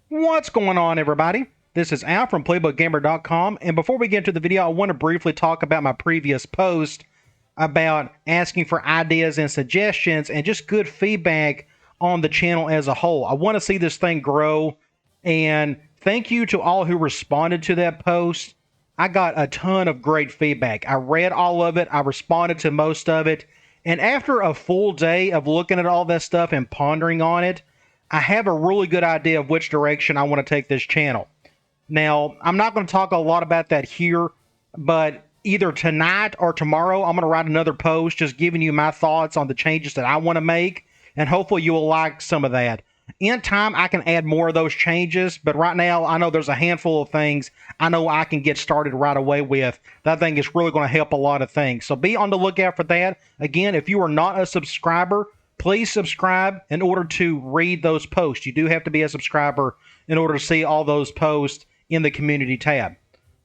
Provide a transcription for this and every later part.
What's going on, everybody? This is Al from PlaybookGamer.com, and before we get into the video, I want to briefly talk about my previous post about asking for ideas and suggestions and just good feedback on the channel as a whole. I want to see this thing grow, and thank you to all who responded to that post. I got a ton of great feedback. I read all of it, I responded to most of it, and after a full day of looking at all that stuff and pondering on it, I have a really good idea of which direction I want to take this channel. Now, I'm not going to talk a lot about that here, but either tonight or tomorrow, I'm going to write another post just giving you my thoughts on the changes that I want to make, and hopefully you will like some of that. In time, I can add more of those changes, but right now, I know there's a handful of things I know I can get started right away with that I think is really going to help a lot of things. So be on the lookout for that. Again, if you are not a subscriber, please subscribe in order to read those posts. You do have to be a subscriber in order to see all those posts in the community tab.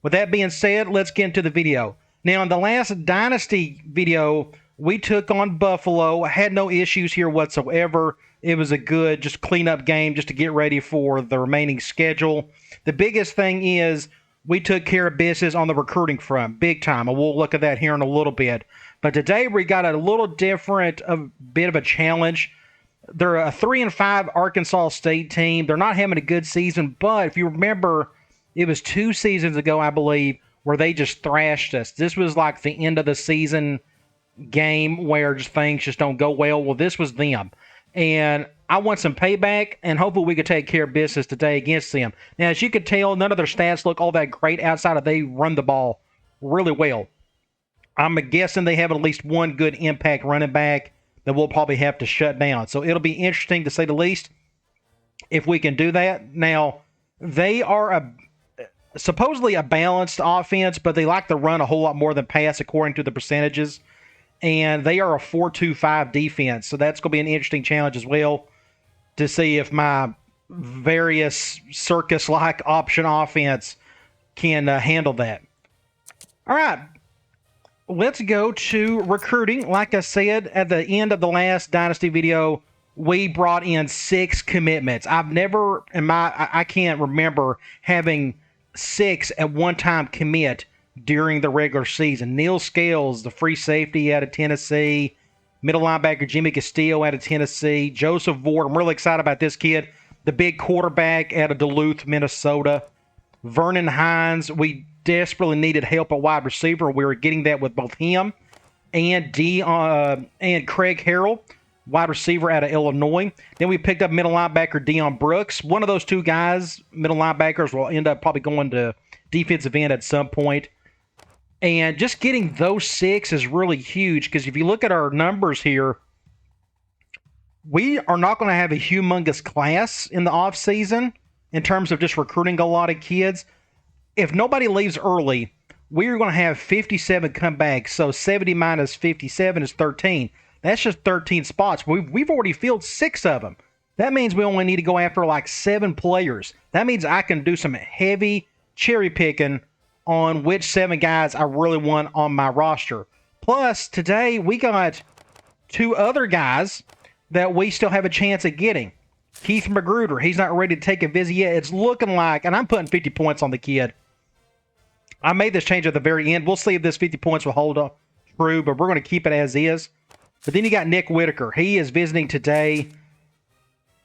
With that being said, let's get into the video. Now, in the last Dynasty video, we took on Buffalo. I had no issues here whatsoever. It was a good just cleanup game just to get ready for the remaining schedule. The biggest thing is we took care of business on the recruiting front, big time, and we'll look at that here in a little bit. But today we got a little different, a bit of a challenge. They're a 3-5 Arkansas State team. They're not having a good season, but if you remember, it was 2 seasons ago, I believe, where they just thrashed us. This was like the end of the season game where just things just don't go well. Well, this was them. And I want some payback, and hopefully we could take care of business today against them. Now, as you can tell, none of their stats look all that great outside of they run the ball really well. I'm guessing they have at least one good impact running back that we'll probably have to shut down. So it'll be interesting to say the least if we can do that. Now, they are supposedly a balanced offense, but they like to run a whole lot more than pass according to the percentages. And they are a 4-2-5 defense. So that's going to be an interesting challenge as well to see if my various circus-like option offense can handle that. All right. Let's go to recruiting. Like I said, at the end of the last Dynasty video, we brought in 6 commitments. I've never, I can't remember having 6 at one time commit during the regular season. Neil Scales, the free safety out of Tennessee. Middle linebacker Jimmy Castillo out of Tennessee. Joseph Ward, I'm really excited about this kid. The big quarterback out of Duluth, Minnesota. Vernon Hines, we desperately needed help at wide receiver. We were getting that with both him and Craig Harrell, wide receiver out of Illinois. Then we picked up middle linebacker Deion Brooks. One of those 2 guys, middle linebackers, will end up probably going to defensive end at some point. And just getting those 6 is really huge because if you look at our numbers here, we are not going to have a humongous class in the offseason in terms of just recruiting a lot of kids. If nobody leaves early, we're going to have 57 comebacks. So 70 minus 57 is 13. That's just 13 spots. We've already filled 6 of them. That means we only need to go after like 7 players. That means I can do some heavy cherry picking on which 7 guys I really want on my roster. Plus, today we got 2 other guys that we still have a chance at getting. Keith Magruder, he's not ready to take a visit yet. It's looking like, and I'm putting 50 points on the kid. I made this change at the very end. We'll see if this 50 points will hold up true, but we're going to keep it as is. But then you got Nick Whitaker. He is visiting today.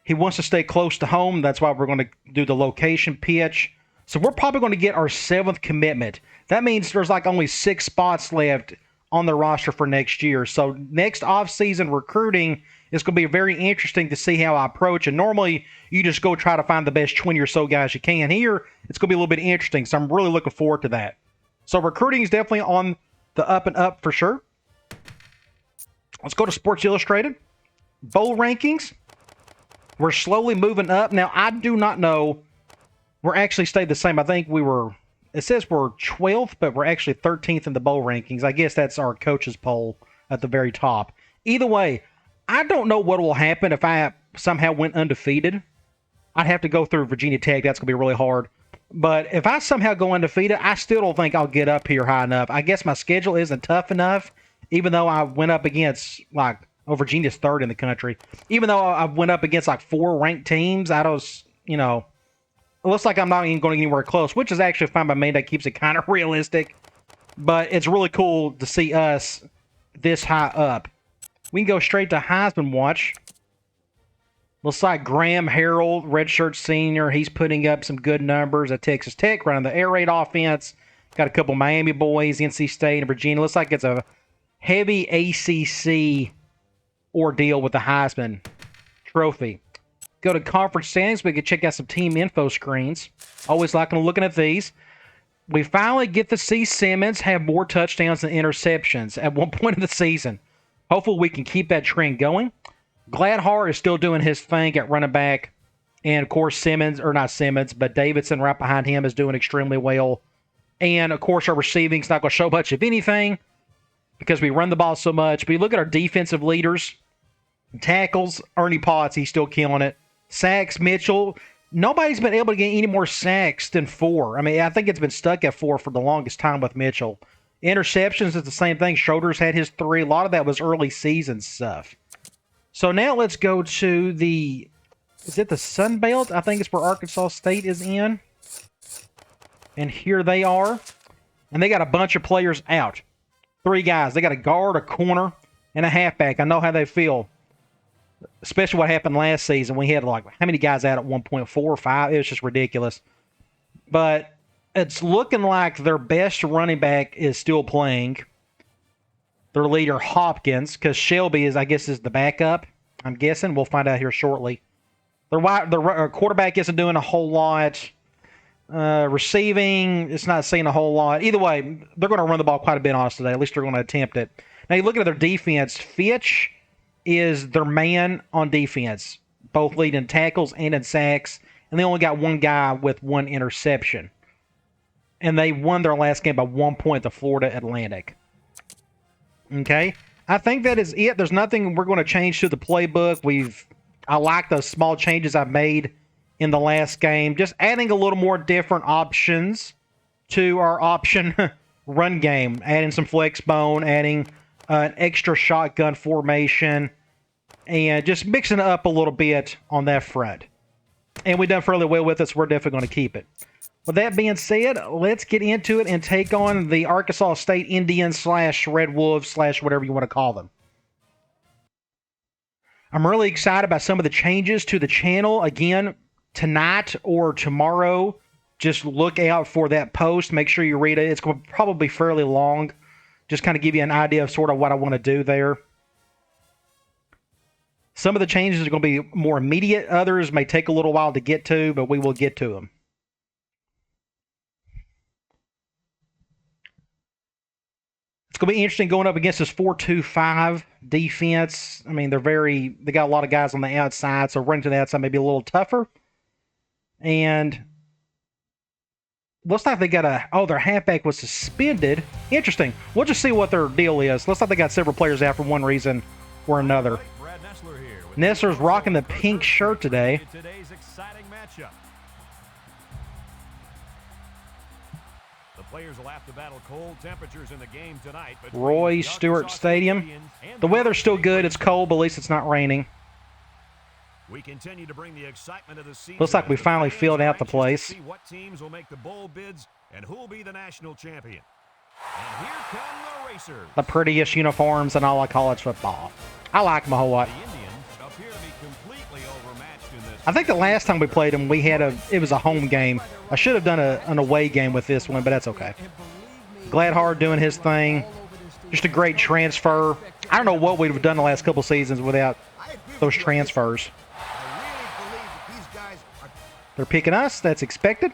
He wants to stay close to home. That's why we're going to do the location pitch. So we're probably going to get our 7th commitment. That means there's like only 6 spots left on the roster for next year. So next offseason recruiting is going to be very interesting to see how I approach. And normally you just go try to find the best 20 or so guys you can. Here, it's going to be a little bit interesting. So I'm really looking forward to that. So recruiting is definitely on the up and up for sure. Let's go to Sports Illustrated. Bowl rankings. We're slowly moving up. Now, I do not know. We're actually stayed the same. I think it says we're 12th, but we're actually 13th in the bowl rankings. I guess that's our coaches poll at the very top. Either way, I don't know what will happen if I somehow went undefeated. I'd have to go through Virginia Tech. That's going to be really hard. But if I somehow go undefeated, I still don't think I'll get up here high enough. I guess my schedule isn't tough enough, even though I went up against, Virginia's 3rd in the country. Even though I went up against, 4 ranked teams, I was, It looks like I'm not even going anywhere close, which is actually fine by me. That keeps it kind of realistic. But it's really cool to see us this high up. We can go straight to Heisman watch. Looks like Graham Harrell, redshirt senior, he's putting up some good numbers at Texas Tech, running the air raid offense. Got a couple Miami boys, NC State, and Virginia. Looks like it's a heavy ACC ordeal with the Heisman Trophy. Go to conference standings. We can check out some team info screens. Always liking looking at these. We finally get to see Simmons have more touchdowns than interceptions at one point in the season. Hopefully we can keep that trend going. Gladhar is still doing his thing at running back. And, of course, Simmons, or not Simmons, but Davidson right behind him is doing extremely well. And, of course, our receiving is not going to show much of anything because we run the ball so much. But you look at our defensive leaders, tackles, Ernie Potts, he's still killing it. Sacks, Mitchell. Nobody's been able to get any more sacks than 4. I mean, I think it's been stuck at 4 for the longest time with Mitchell. Interceptions is the same thing. Schroeder's had his 3. A lot of that was early season stuff. So now let's go to the, is it the Sun Belt? I think it's where Arkansas State is in. And here they are. And they got a bunch of players out. 3 guys. They got a guard, a corner, and a halfback. I know how they feel. Especially what happened last season. We had like, how many guys out at 1.4 or 5? It was just ridiculous. But it's looking like their best running back is still playing. Their leader, Hopkins, because Shelby is, I guess, is the backup. I'm guessing. We'll find out here shortly. Their quarterback isn't doing a whole lot. Receiving, it's not seeing a whole lot. Either way, they're going to run the ball quite a bit on us today. At least they're going to attempt it. Now, you look at their defense. Fitch is their man on defense, both leading tackles and in sacks. And they only got 1 guy with 1 interception. And they won their last game by 1 point to Florida Atlantic. Okay, I think that is it. There's nothing we're going to change to the playbook. I like the small changes I've made in the last game. Just adding a little more different options to our option run game. Adding some flex bone, adding an extra shotgun formation, and just mixing it up a little bit on that front. And we've done fairly well with it, so we're definitely going to keep it. With that being said, let's get into it and take on the Arkansas State Indians / Red Wolves / whatever you want to call them. I'm really excited about some of the changes to the channel. Again, tonight or tomorrow, just look out for that post. Make sure you read it. It's going to probably be fairly long. Just kind of give you an idea of sort of what I want to do there. Some of the changes are going to be more immediate. Others may take a little while to get to, but we will get to them. It's going to be interesting going up against this 4-2-5 defense. I mean, they got a lot of guys on the outside, so running to the outside may be a little tougher. And looks like they got their halfback was suspended. Interesting. We'll just see what their deal is. Looks like they got several players out for one reason or another. Nessler's rocking the pink shirt today. Today's exciting matchup. The players will have to battle cold temperatures in the game tonight. Roy Stewart Stadium. The weather's still good. It's cold, but at least it's not raining. We continue to bring the excitement of the season. Looks like we finally filled out the place. See what teams will make the bowl bids and who will be the national champion. And here come the racers. The prettiest uniforms in all of college football. I like them a whole lot. The Indians appear to be completely overmatched in this. I think the last time we played them, it was a home game. I should have done an away game with this one, but that's okay. Gladhard doing his thing. Just a great transfer. I don't know what we'd have done the last couple seasons without those transfers. They're picking us. That's expected.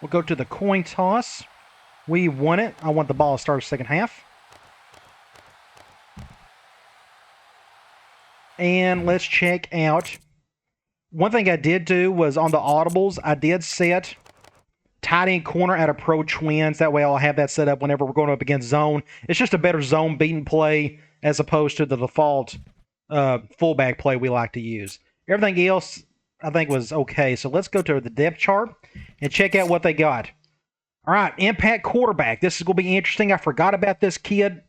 We'll go to the coin toss. We won it. I want the ball to start the second half. And let's check out. One thing I did do was on the audibles, I did set tight end corner at a pro twins. That way I'll have that set up whenever we're going up against zone. It's just a better zone beating play as opposed to the default fullback play we like to use. Everything else I think was okay. So let's go to the depth chart and check out what they got. All right, impact quarterback. This is going to be interesting. I forgot about this kid.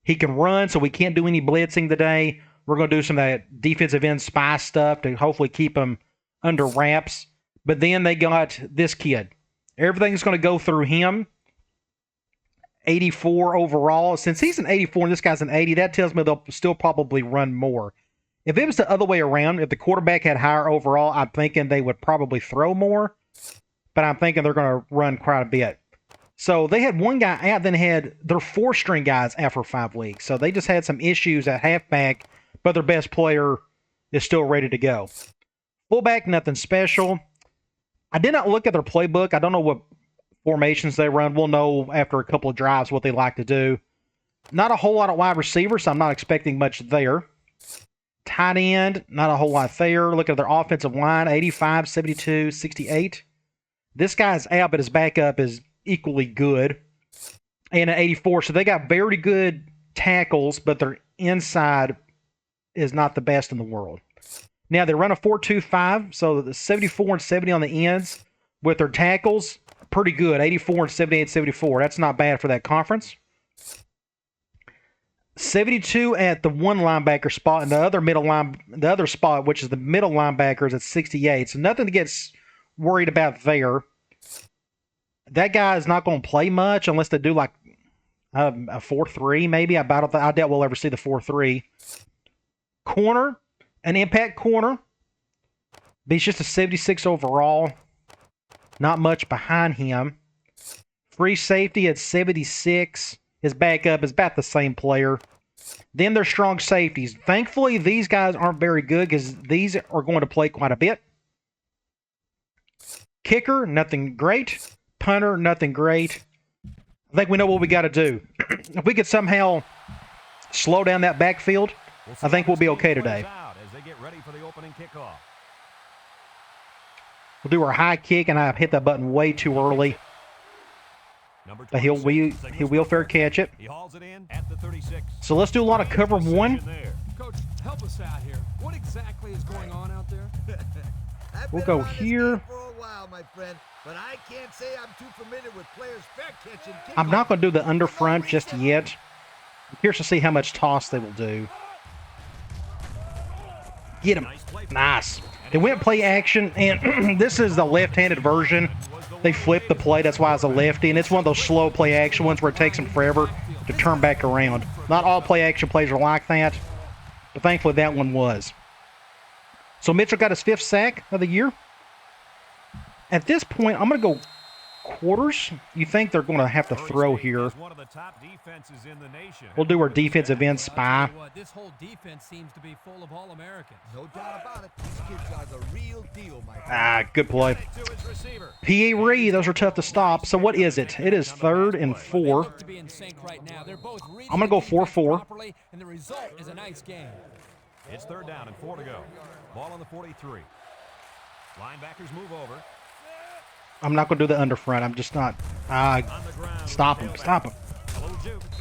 He can run, so we can't do any blitzing today. We're going to do some of that defensive end spy stuff to hopefully keep him under wraps. But then they got this kid. Everything's going to go through him. 84 overall. Since he's an 84 and this guy's an 80, that tells me they'll still probably run more. If it was the other way around, if the quarterback had higher overall, I'm thinking they would probably throw more. But I'm thinking they're going to run quite a bit. So they had one guy out, then had their 4-string guys out for 5 weeks. So they just had some issues at halfback, but their best player is still ready to go. Fullback, nothing special. I did not look at their playbook. I don't know what formations they run. We'll know after a couple of drives what they like to do. Not a whole lot of wide receivers, so I'm not expecting much there. Tight end, not a whole lot there. Look at their offensive line, 85, 72, 68. This guy's out, but his backup is equally good. And an 84, so they got very good tackles, but their inside is not the best in the world. Now, they run a 4-2-5, so the 74 and 70 on the ends with their tackles, pretty good. 84 and 78, 74. That's not bad for that conference. 72 at the one linebacker spot, and the other spot, which is the middle linebacker, is at 68. So nothing to get worried about there. That guy is not going to play much unless they do like a 4-3 maybe. I doubt we'll ever see the 4-3. Corner, an impact corner. But he's just a 76 overall. Not much behind him. Free safety at 76. His backup is about the same player. Then there's strong safeties. Thankfully, these guys aren't very good because these are going to play quite a bit. Kicker, nothing great. Punter, nothing great. I think we know what we got to do. If we could somehow slow down that backfield, I think we'll be okay today. We'll do our high kick, and I hit that button way too early. But he will fair catch it. So let's do a lot of cover one. Coach, help us out here. What exactly is going on out there? We'll go here. For a while, my friend, but I can't say I'm too familiar with players fair catching. I'm not going to do the under front just yet. I'm curious to see how much toss they will do. Get him. Nice. They went play action, and this is the left-handed version. They flipped the play. That's why it's a lefty, and it's one of those slow play action ones where it takes them forever to turn back around. Not all play action plays are like that, but thankfully that one was. So Mitchell got his 5th sack of the year. At this point, I'm going to go quarters. You think they're going to have to throw here. We'll do our defensive end spy. This whole defense seems to be full of All-Americans. No doubt about it. These kids are the real deal, my friend. Good play. P.A. Reed, those are tough to stop. So what is it? It is 3rd and 4. I'm going to go 4-4. And the result is a nice game. It's 3rd down and 4 to go. Ball on the 43. Linebackers move over. I'm not going to do the under front. I'm just not. Stop him. Stop him.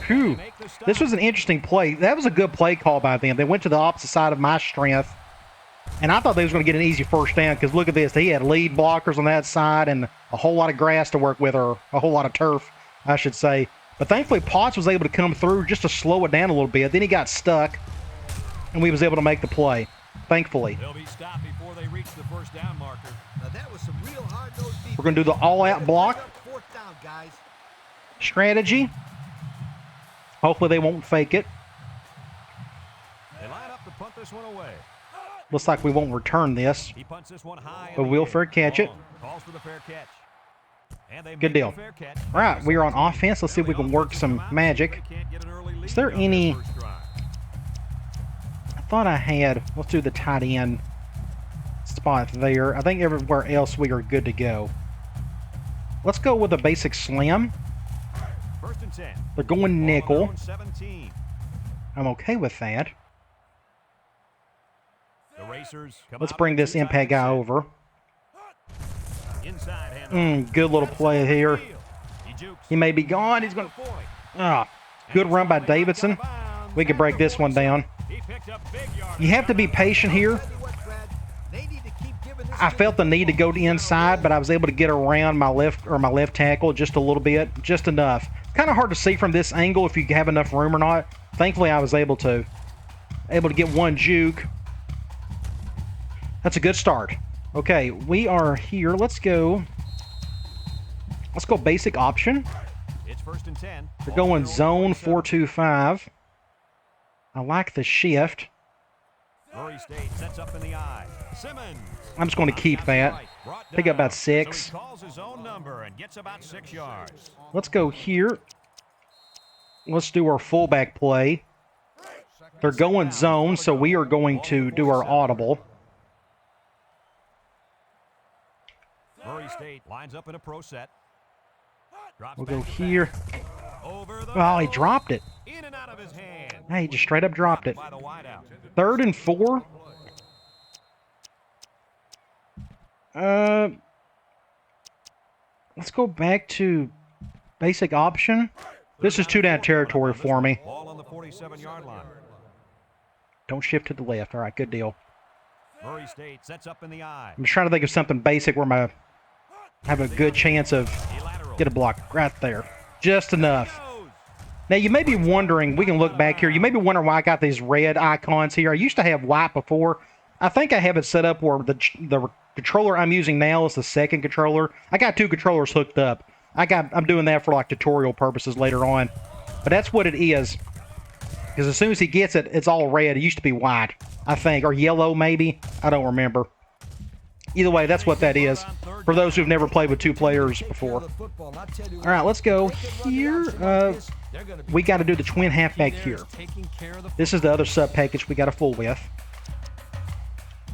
Whew. This was an interesting play. That was a good play call by them. They went to the opposite side of my strength. And I thought they was going to get an easy first down because look at this. He had lead blockers on that side and a whole lot of grass to work with, or a whole lot of turf, I should say. But thankfully, Potts was able to come through just to slow it down a little bit. Then he got stuck, and we was able to make the play. Thankfully. They'll be stopped before they reach the first down marker. Now that was some real hard-nosed defense. We're going to do the all-out block. 4th down, guys. Strategy. Hopefully they won't fake it. They line up to punt this one away. Looks like we won't return this. He punts this one high, but we'll fair catch it. Calls for the fair catch. And they Good deal. All right, we are on offense. Let's see if we can work some magic. Is there any... I thought I had... Let's do the tight end spot there. I think everywhere else we are good to go. Let's go with a basic slam. First and 10. They're going nickel. 17. I'm okay with that. The racers come Let's out bring this impact guy over. Inside hand. Good little play here. He may be gone. He's going to... good run by Davidson. We could break this one down. You have to be patient here. I felt the need to go to inside, but I was able to get around my left tackle just a little bit, just enough. Kind of hard to see from this angle if you have enough room or not. Thankfully, I was able to get one juke. That's a good start. Okay, we are here. Let's go. Let's go basic option. It's 1st and 10. We're going zone 4-2-5. I like the shift. Murray State sets up in the eye. Simmons. I'm just going to keep that. Pick up about 6. So he calls his own number and gets about 6 yards. Let's go here. Let's do our fullback play. They're going zone, so we are going to do our audible. Murray State lines up in a pro set. Drops We'll go back to here. back. Over the Oh, he middle. dropped it. In and out of his hand. Hey, he just straight up dropped it. By the wideout. 3rd and 4. Let's go back to basic option. This is 2-down territory for me. Ball on the 47-yard line. Don't shift to the left. All right, good deal. Murray State sets up in the eye. I'm just trying to think of something basic where I have a good chance of get a block right there. Just enough. Now, you may be wondering, we can look back here. You may be wondering why I got these red icons here. I used to have white before. I think I have it set up where the controller I'm using now is the second controller. I got 2 controllers hooked up. I'm doing that for like tutorial purposes later on. But that's what it is. Because as soon as he gets it, it's all red. It used to be white, I think. Or yellow, maybe. I don't remember. Either way, that's what that is. For those who've never played with 2 players before. All right, let's go here. We got to do the twin halfback here. This is the other sub package we got to fool with.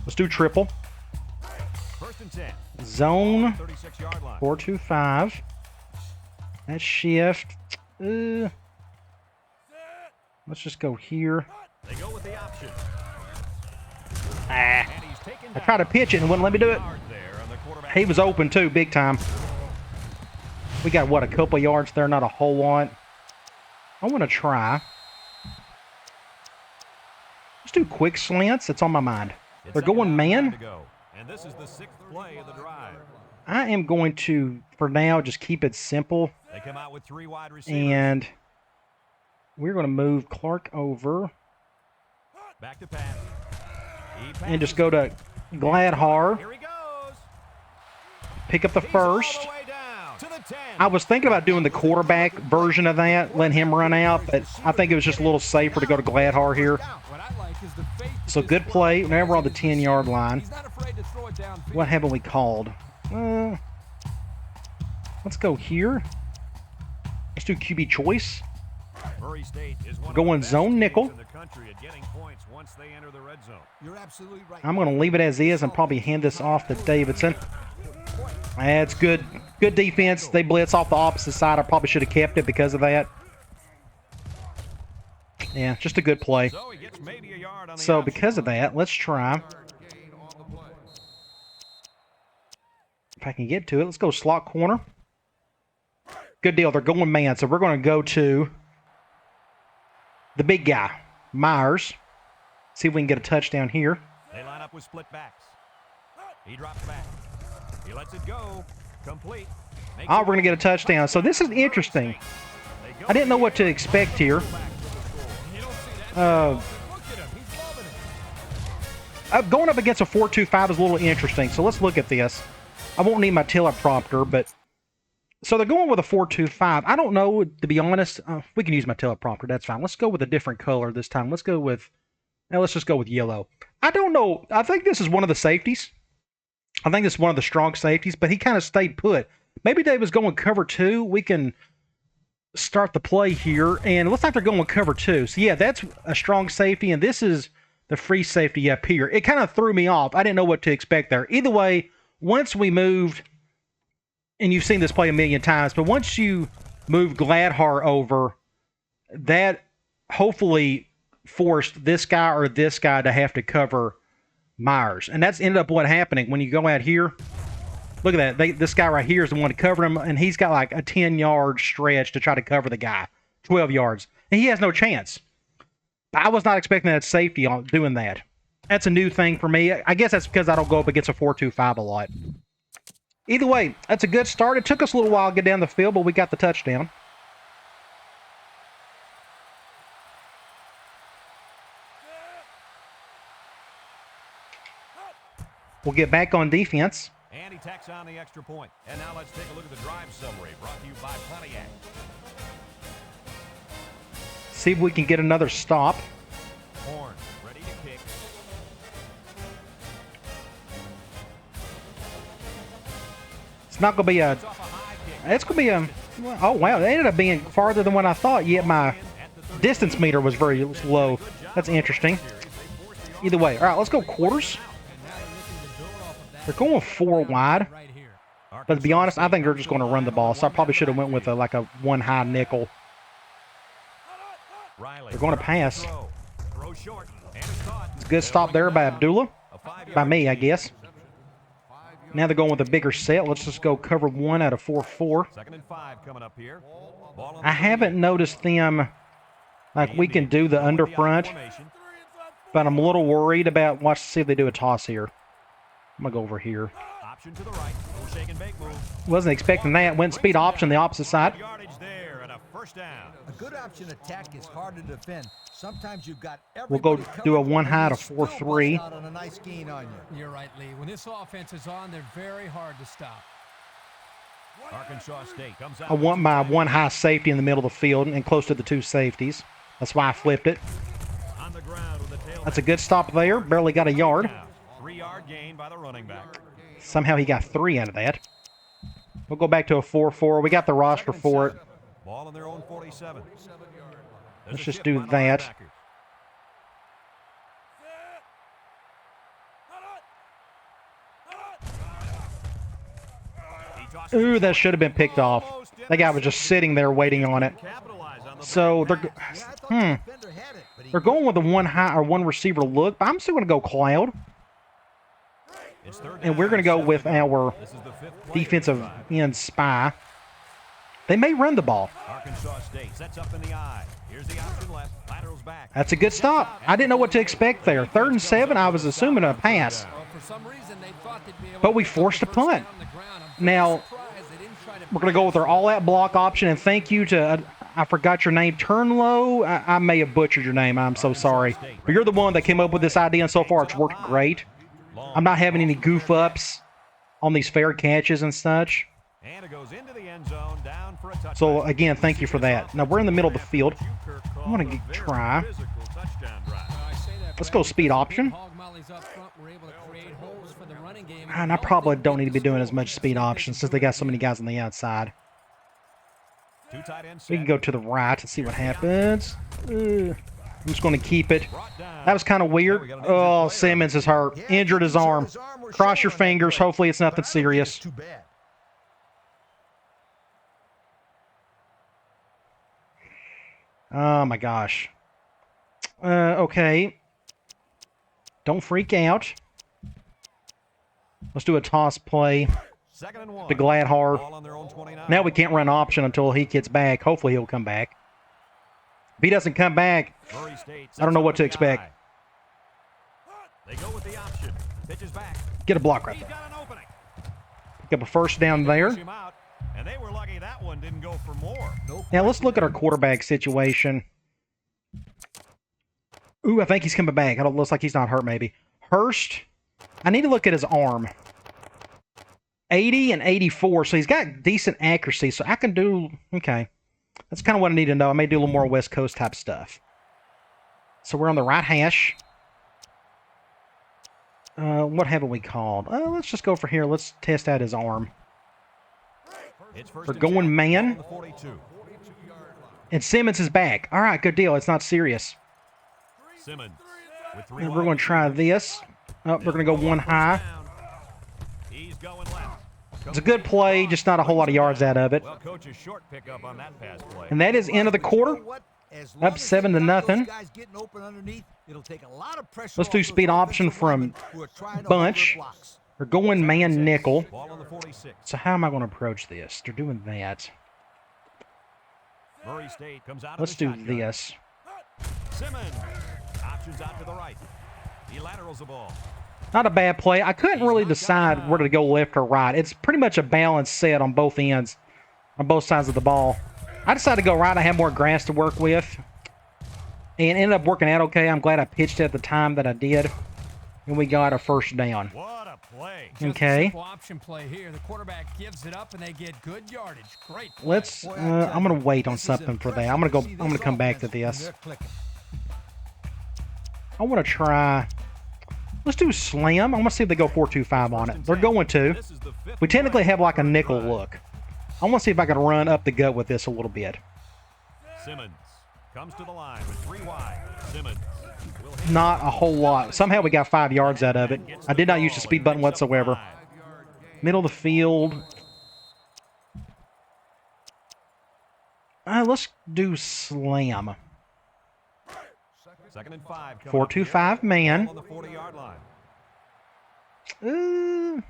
Let's do triple. 1st and 10. Zone 36-yard line. 4-2-5. That shift. Let's just go here. They go with the option. Ah. And he's taken I tried to pitch it and wouldn't let me do it. down there on the quarterback. He was open too, big time. We got, what, a couple yards there, not a whole lot. I want to try. Let's do quick slants. It's on my mind. It's They're going 2nd man. to go. And this is the 6th play of the drive. I am going to, for now, just keep it simple. They come out with 3 wide receivers. And we're going to move Clark over Back to pass. and just go to Gladhar. Here he goes. Pick up the He's all first. the way down to the 10. I was thinking about doing the quarterback version of that, letting him run out, but I think it was just a little safer to go to Gladhar here. What I like is the faith that So this good play. quarterback Now we're on the has. 10-yard line. He's not afraid to throw it downfield. What haven't we called? Let's go here. Let's do QB choice. Murray State is one Going of the best zone teams nickel. in the country at getting points once they enter the red zone. You're absolutely right. I'm going to leave it as is and probably hand this off to Davidson. That's good. Good defense. They blitz off the opposite side. I probably should have kept it because of that. Yeah, just a good play. So he gets maybe a yard on the So option. because of that, let's try. If I can get to it, let's go slot corner. Good deal. They're going man, so we're going to go to the big guy, Myers. See if we can get a touchdown here. They line up with split backs. He drops back. He lets it go. Complete. Makes Oh, it we're going to get a touchdown. So this is interesting. They go I didn't know what to expect here. You don't see that. Look at him. He's loving it. Going up against a 4-2-5 is a little interesting. So let's look at this. I won't need my teleprompter, but so they're going with a 4-2-5. I don't know, to be honest. We can use my teleprompter. That's fine. Let's go with a different color this time. Let's just go with yellow. I don't know. I think this is one of the safeties. I think this is one of the strong safeties, but he kind of stayed put. Maybe Dave was going cover 2. We can start the play here, and it looks like they're going cover 2. So yeah, that's a strong safety, and this is the free safety up here. It kind of threw me off. I didn't know what to expect there. Either way, once we moved, and you've seen this play a million times, but once you move Gladhar over, that hopefully forced this guy or this guy to have to cover Myers. And that's ended up what happening when you go out here. Look at that. This guy right here is the one to cover him, and he's got like a 10-yard stretch to try to cover the guy. 12 yards. And he has no chance. I was not expecting that safety on doing that. That's a new thing for me. I guess that's because I don't go up against a 4-2-5 a lot. Either way, that's a good start. It took us a little while to get down the field, but we got the touchdown. We'll get back on defense. And he tacks on the extra point. And now let's take a look at the drive summary brought to you by Pontiac. See if we can get another stop. Horn ready to kick. It's not going to be a... It's off a high kick. It's going to be a... Oh, wow. It ended up being farther than what I thought, yet my distance meter was very low. That's interesting. Either way. All right, let's go quarters. They're going 4 wide. But to be honest, I think they're just going to run the ball. So I probably should have went with like a 1 high nickel. They're going to pass. It's a good stop there by Abdullah. By me, I guess. Now they're going with a bigger set. Let's just go cover 1 out of 4-4. 2nd and 5 coming up here. I haven't noticed them like we can do the under front, but I'm a little worried about. Watch to see if they do a toss here. I'm gonna go over here. Option to the right. No shake and bake move. Wasn't expecting that. Went speed option the opposite side. Yardage there and a first down. A good option attack is hard to defend. Sometimes you've got We'll go everybody do a covered, 1 high and to they still 4-3. bust out on a nice gain on you. You're right, Lee. When this offense is on, they're very hard to stop. Arkansas State comes out. I want my 1 high safety in the middle of the field and close to the 2 safeties. That's why I flipped it. On the ground with the tail. That's a good stop there. Barely got a yard. 3-yard gain by the running back. Somehow he got 3 out of that. We'll go back to a 4-4. We got the roster for it. Ball on their own 47. Let's just do that. Ooh, that should have been picked off. That guy was just sitting there waiting on it. So they're they're going with a 1 high or 1 receiver look, but I'm still going to go cloud. And we're going to go with our defensive end spy. They may run the ball. Arkansas State sets up in the eye. Here's the option left. Laterals back. That's a good stop. I didn't know what to expect there. 3rd and 7, I was assuming a pass. But we forced a punt. Now, we're going to go with our all-out block option. And thank you to, I forgot your name, Turnlow. I may have butchered your name. I'm so sorry. But you're the one that came up with this idea, and so far it's worked great. I'm not having any goof-ups on these fair catches and such. And it goes into the end zone, down for a touchdown. So, again, thank you for that. Now, we're in the middle of the field. I want to try. Let's go speed option. And I probably don't need to be doing as much speed option since they got so many guys on the outside. We can go to the right and see what happens. I'm just going to keep it. That was kind of weird. Oh, Simmons is hurt. Injured his arm. Cross your fingers. Hopefully it's nothing serious. Too bad. Oh, my gosh. Okay. Don't freak out. Let's do a toss play to Gladhar. Now we can't run option until he gets back. Hopefully he'll come back. If he doesn't come back, I don't know what to expect. They go with the option. Pitches back. Get a block right there. Pick up a first down there. And they were lucky that one didn't go for more. Now let's look at our quarterback situation. Ooh, I think he's coming back. It looks like he's not hurt maybe. Hurst, I need to look at his arm. 80 and 84, so he's got decent accuracy, so I can do, okay. That's kind of what I need to know. I may do a little more West Coast type stuff. So we're on the right hash. What haven't we called? Let's just go for here. Let's test out his arm. We're going man. And Simmons is back. All right, good deal. It's not serious. Simmons with And we're going to try this. Oh, we're going to go 1 high. He's going left. It's a good play, just not a whole lot of yards out of it. Well, coach's short pickup on that pass play. And that is end of the quarter. Up 7-0. Let's do speed option from bunch. We're going man nickel. Ball on the 46. So how am I going to approach this? They're doing that. Murray State comes out. Let's of the do shotgun. this. Simmons options out to the right. He laterals the ball. Not a bad play. I couldn't really decide where to go left or right. It's pretty much a balanced set on both ends, on both sides of the ball. I decided to go right. I had more grass to work with. And ended up working out okay. I'm glad I pitched it at the time that I did. And we got a first down. What a play. Just a Okay. simple option play here. The quarterback gives it up, and they get good yardage. Great play. Let's. I'm gonna wait on something for that. I'm gonna come back to this. I want to try. Let's do slam. I want to see if they go 4-2-5 on it. They're going to. This is the fifth We technically have like a nickel drive. look. I want to see if I can run up the gut with this a little bit. Simmons comes to the line with 3 wide. Simmons will hit Not a whole lot. Somehow we got 5 yards out of it. I did not use the speed button whatsoever. Middle of the field. Let's do slam. 2nd and 5. 4-2-5 man. On the 40-yard line. Uh, They line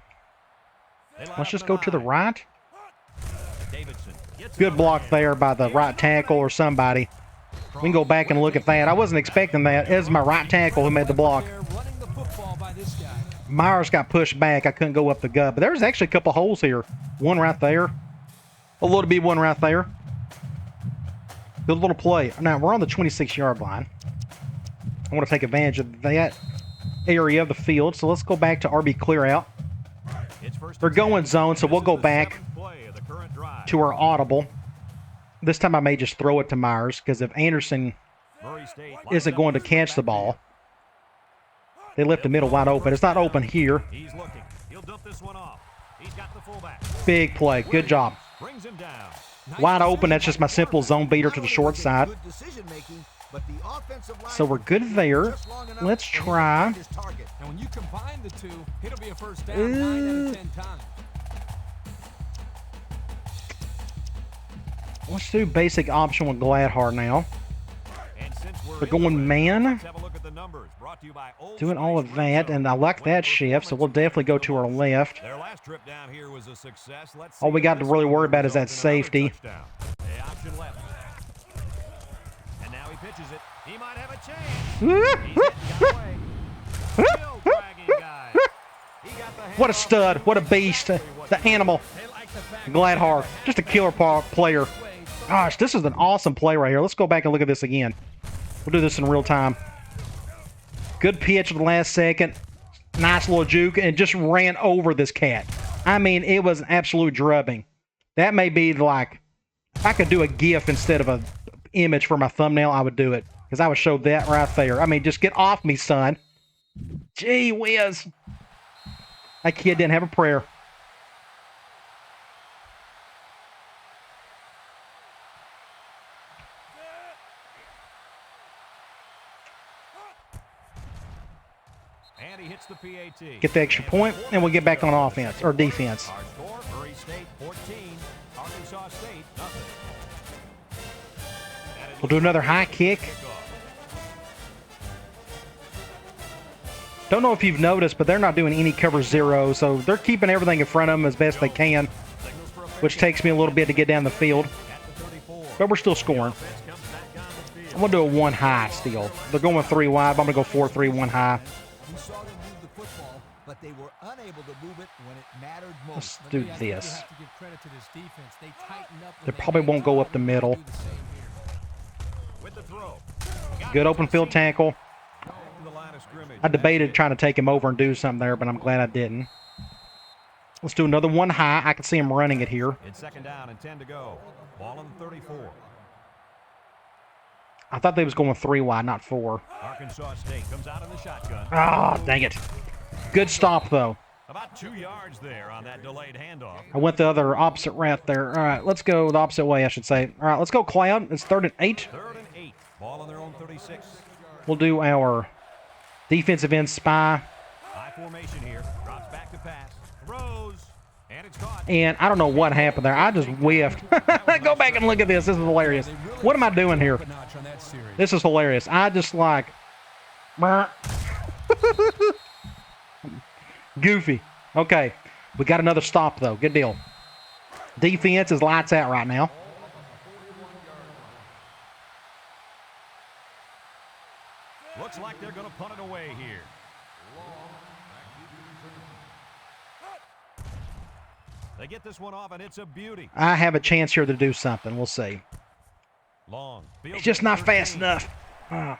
let's up just in go the to the line. right. Davidson gets Good it block over there by the right tackle or somebody. We can go back and look at that. I wasn't expecting that. It was my right tackle who made the block. They're running the football by this guy. Myers got pushed back. I couldn't go up the gut. But there's actually a couple holes here. One right there. A little bit one right there. Good little play. Now, we're on the 26-yard line. I want to take advantage of that area of the field. So let's go back to RB clear out. It's first They're and 10. going zone, so This we'll is go the back 7th play of the current drive. to our audible. This time I may just throw it to Myers because if Anderson Murray State isn't going to catch the ball, they left the middle wide open. It's not open here. He's looking. He'll dump this one off. He's got the fullback. Big play. Good job. Brings him down. Wide open. That's just my simple zone beater to the short side. So we're good there. Let's try. And when you combine the two, it'll be a first down 9 out of 10 times. Let's do basic option with Gladhar now. And since we're They're in the going red, man. let's have a look at the numbers. Brought to you by Old Doing all of Spice Red that, and Zone. I like that shift, so we'll definitely go to our left. Their last trip down here was a success. Let's All see we if got to this really one worry about is that results in another safety. touchdown. The option left. And now he pitches it. He might have a chance. He's got away. Still dragging guys. He got the What a handoff. stud. What a beast. The animal. They like the fact Gladhar. Just a killer player. Gosh, this is an awesome play right here. Let's go back and look at this again. We'll do this in real time. Good pitch at the last second. Nice little juke, and just ran over this cat. I mean, it was an absolute drubbing. That may be like, if I could do a GIF instead of an image for my thumbnail, I would do it. Because I would show that right there. I mean, just get off me, son. Gee whiz. That kid didn't have a prayer. And he hits the PAT. Get the extra point, and we'll get back on offense, or defense. Our score, Murray State 14, Arkansas State nothing. And it We'll do another high kick. kickoff. Don't know if you've noticed, but they're not doing any cover zero, so they're keeping everything in front of them as best they can, Signals for a fair which takes me a little bit to get down the field. at the 34. But we're still scoring. Offense comes back on the field. I'm going to do a one high still. They're going 3 wide, but I'm going to go 4-3, 1 high. We saw them move the football, but they were unable to move it when it mattered Let's most. do I think you this. have to give credit to this defense. They tightened up when They probably made won't go time, up the and they're middle. gonna do the same here. With the throw. Got Good it. open field tackle. To the line of scrimmage. I debated trying to take him over and do something there, but I'm glad I didn't. Let's do another one high. I can see him running it here. It's 2nd down and 10 to go. Ball on the 34. I thought they was going 3 wide, not 4. Arkansas State comes out in the shotgun. Ah, dang it. Good stop, though. About 2 yards there on that delayed handoff. I went the other opposite route there. All right, let's go the opposite way, I should say. All right, let's go Cloud. It's 3rd and 8. 3rd and 8. Ball on their own 36. We'll do our defensive end spy. High formation here. Drops back to pass. Throws. And it's caught. And I don't know what happened there. I just whiffed. Go back and look at this. This is hilarious. What am I doing here? Up a notch on that series. This is hilarious. I just like... Goofy. Okay. We got another stop, though. Good deal. Defense is lights out right now. Looks like they're going to punt it away here. They get this one off, and it's a beauty. I have a chance here to do something. We'll see. Long. It's just not fast enough. I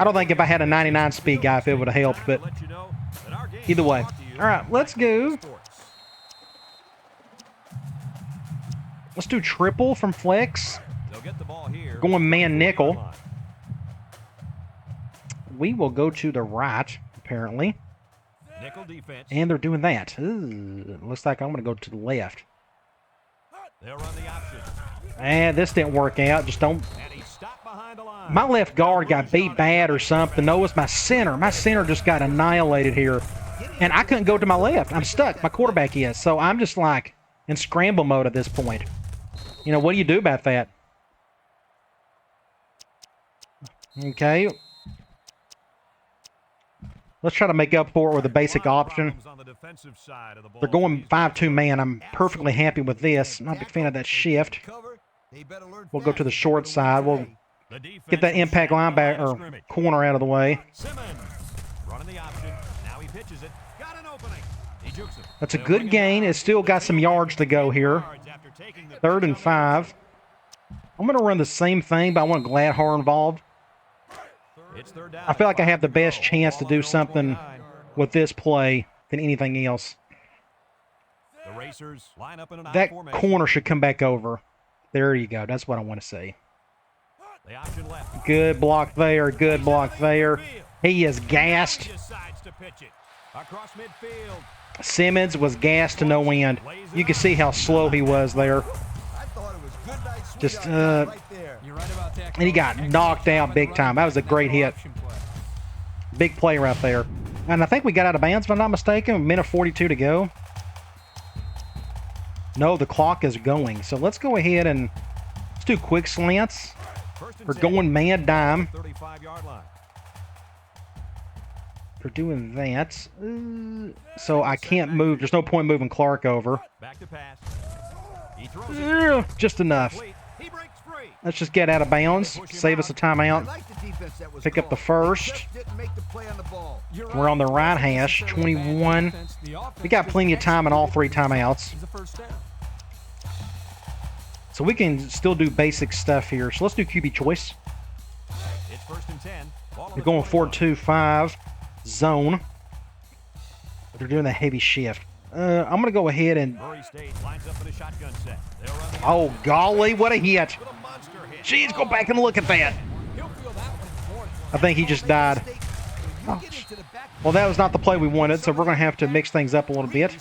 don't think if I had a 99 speed guy, if it would have helped, but either way. All right, let's go. Let's do triple from flex. They'll get the ball here. Going man nickel. We will go to the right, apparently. Nickel defense. And they're doing that. Ooh, looks like I'm going to go to the left. They'll run the option. And this didn't work out. Just don't. And he stopped behind the line. My left guard got beat bad or something. No, it's my center. My center just got annihilated here. And I couldn't go to my left. I'm stuck. My quarterback is. So I'm just like in scramble mode at this point. You know, what do you do about that? Okay. Let's try to make up for it with a basic option. They're going 5-2 man. I'm perfectly happy with this. I'm not a big fan of that shift. We'll go to the short side. We'll get that impact linebacker or corner out of the way. That's a good gain. It's still got some yards to go here. 3rd and 5. I'm going to run the same thing, but I want Gladhar involved. I feel like I have the best chance to do something with this play than anything else. That corner should come back over. There you go. That's what I want to see. Good block there. Good block there. He is gassed. Simmons was gassed to no end. You can see how slow he was there. Just, and he got knocked out big time. That was a great hit. Big play right there. And I think we got out of bounds, if I'm not mistaken. A minute 42 to go. No, the clock is going. So let's go ahead and let's do quick slants. We're going man dime. They're doing that. So I can't move. There's no point moving Clark over. Just enough. Let's just get out of bounds. Save us a timeout. Pick up the first. We're on the right hash. 21. We got plenty of time in all 3 timeouts. So we can still do basic stuff here. So let's do QB choice. We're going 4-2-5 zone. They're doing the heavy shift. I'm going to go ahead and... Oh, golly, what a hit. Jeez, go back and look at that. I think he just died. Oh. Well, that was not the play we wanted, so we're going to have to mix things up a little bit.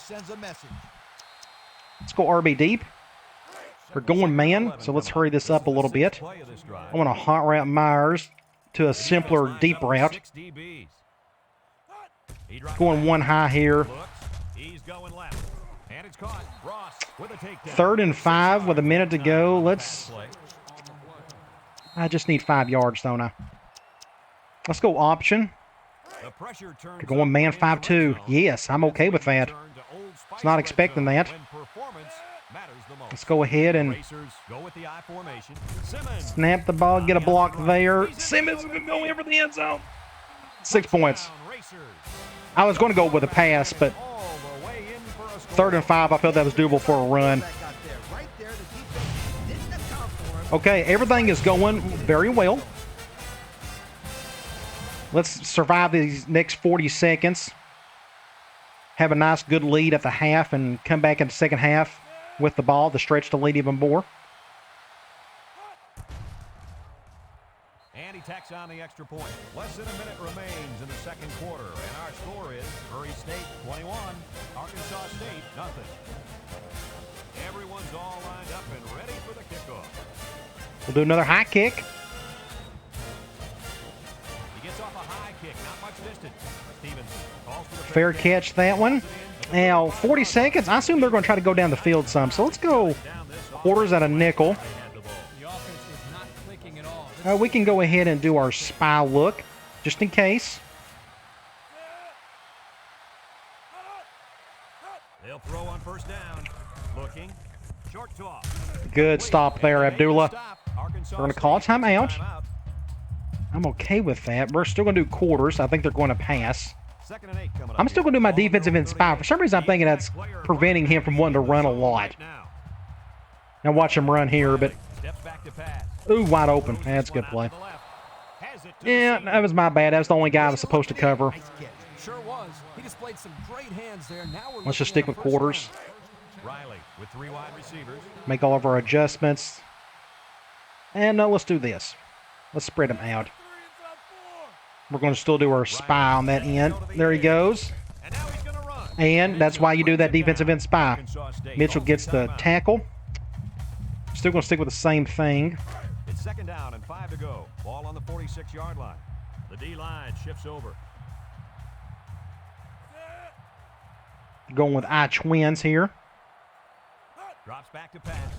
Let's go RB deep. We're going man, so let's hurry this up a little bit. I want to hot route Myers to a simpler deep route. Going one high here. 3rd and 5 with a minute to go. I just need 5 yards, don't I? Let's go option. They're going man 5-2. Yes, I'm okay with that. I was not expecting that. Let's go ahead and snap the ball, get a block there. Simmons is going to go in for the end zone. 6 points. I was going to go with a pass, but 3rd and 5, I felt that was doable for a run. Okay, everything is going very well. Let's survive these next 40 seconds. Have a nice, good lead at the half and come back in the second half with the ball to stretch the lead even more. And he tacks on the extra point. Less than a minute remains in the second quarter, and our score is Murray State 21, Arkansas State nothing. Everyone's all lined up and ready for the kickoff. We'll do another high kick. He gets off a high kick, not much distance. Stevens calls for the fair catch, that one. Now, 40 seconds. I assume they're going to try to go down the field some. So let's go quarters at a nickel. We can go ahead and do our spy look, just in case. They'll throw on first down. Looking. Short toss. Good stop there, Abdullah. We're going to call a timeout. I'm okay with that. We're still going to do quarters. I think they're going to pass. I'm still going to do my defensive end spy. For some reason, I'm thinking that's preventing him from wanting to run a lot. Now watch him run here, but... Ooh, wide open. That's a good play. Yeah, that was my bad. That was the only guy I was supposed to cover. played some great hands there. Now we're Let's just looking stick at with a first quarters. down. Riley with 3 wide receivers. Make all of our adjustments. And let's do this. Let's spread them out. We're going to still do our spy on that end. There he goes. And now he's going to run. And that's why you do that defensive end spy. Mitchell gets the tackle. Still going to stick with the same thing. It's 2nd down and 5 to go. Ball on the 46-yard line. The D-line shifts over. Going with I-twins here. Drops back to pass.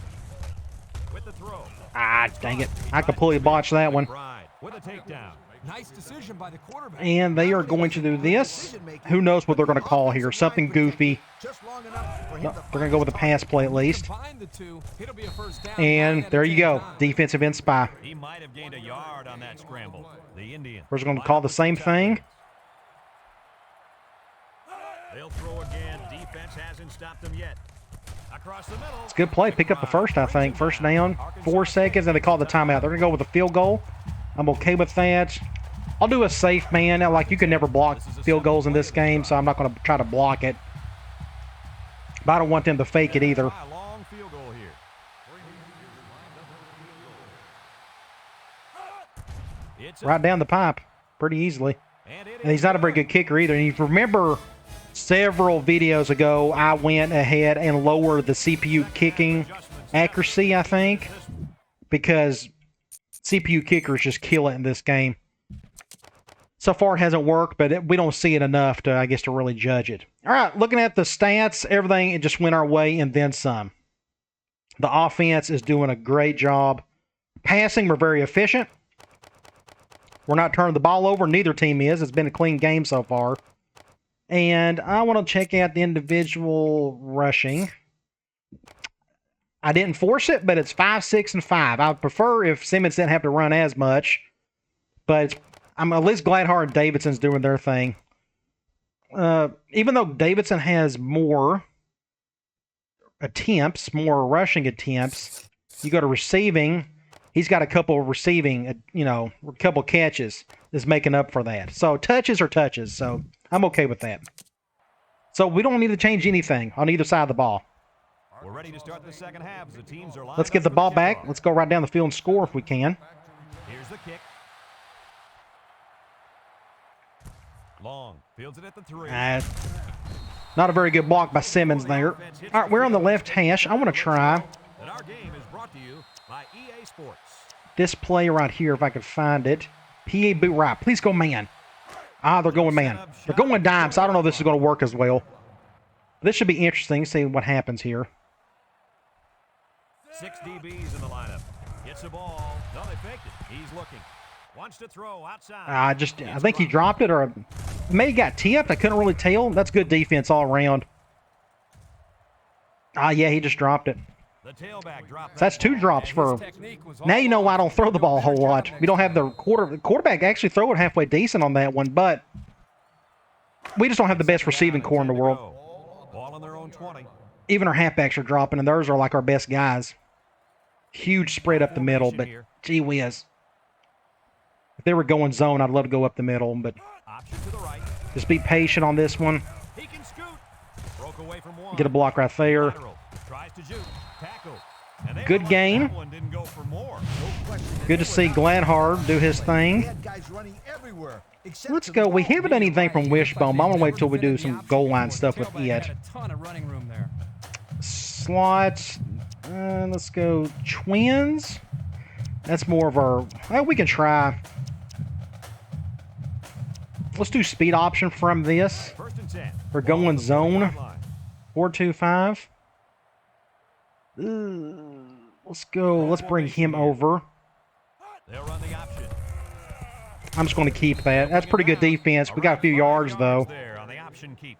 With the throw. Ah, dang it. I completely botched that one. Bride with a takedown. Nice decision by the quarterback. And they are going to do this. Who knows what they're going to call here. Something goofy. Just long enough for him No, to they're going to go with a pass play at least. Combine the two, it'll be a first down. And there you go. Defensive end spy. He might have gained a yard on that scramble. The Indian. We're just going to call the same thing. They'll throw again. Defense hasn't stopped them yet. Across the middle. It's a good play. Pick up the first, I think. First down. 4 seconds, and they call the timeout. They're going to go with a field goal. I'm okay with that. I'll do a safe man. Now, like, you can never block field goals in this game, so I'm not going to try to block it. But I don't want them to fake it either. Long field goal here. It's Right down the pipe pretty easily. And he's not a very good kicker either. And you remember several videos ago, I went ahead and lowered the CPU kicking accuracy, I think, because CPU kickers just kill it in this game. So far, it hasn't worked, but we don't see it enough to, I guess, to really judge it. All right, looking at the stats, everything, it just went our way and then some. The offense is doing a great job. Passing, we're very efficient. We're not turning the ball over. Neither team is. It's been a clean game so far. And I want to check out the individual rushing. I didn't force it, but it's 5, 6, and 5. I would prefer if Simmons didn't have to run as much. But I'm at least glad Hart and Davidson's doing their thing. Even though Davidson has more attempts, more rushing attempts, you go to receiving, he's got a couple of receiving, a couple catches is making up for that. So touches are touches, so I'm okay with that. So we don't need to change anything on either side of the ball. We're ready to start the second half as the teams are lined Let's get up the for ball back. kickoff. Let's go right down the field and score if we can. Here's the kick. Long fields it at the 3. Not a very good block by Simmons there. All right, we're on the left hash. I want to try And our game is brought to you by EA Sports. this play right here if I can find it. PA boot right. Please go man. Ah, they're going man. They're going dime, so I don't know if this is going to work as well. This should be interesting. See what happens here. 6 DBs in the lineup. Gets the ball. No, they faked it. He's looking. Wants to throw outside. I think he dropped it, or maybe got tipped. I couldn't really tell. That's good defense all around. Yeah, he just dropped it. The tailback dropped. So that's 2 drops for. Now you know why I don't throw the ball a whole lot. We don't have the quarterback actually throw it halfway decent on that one, but we just don't have the best receiving core in the world. Ball on their own 20. Even our halfbacks are dropping, and those are like our best guys. Huge spread up the middle, but gee whiz. If they were going zone, I'd love to go up the middle, but Option to the right. just be patient on this one. He can scoot. Broke away from one. Get a block right there. Lateral. Tries to shoot. Tackle. And they Good don't let gain. that one didn't go for more. Good to see Gladhard do his thing. Had guys running everywhere, except Let's to go. the We ball. haven't done anything from Wishbone, but I'm going to wait till we do some goal line stuff with it. Had a ton of running room there. Slots. Let's go twins. That's more of our. Well, we can try. Let's do speed option from this. 1st and 10. We're going zone. 4-2-5. Let's go. Let's bring him over. They'll run the option. I'm just going to keep that. That's pretty good defense. We got a few yards, though. There on the option keep.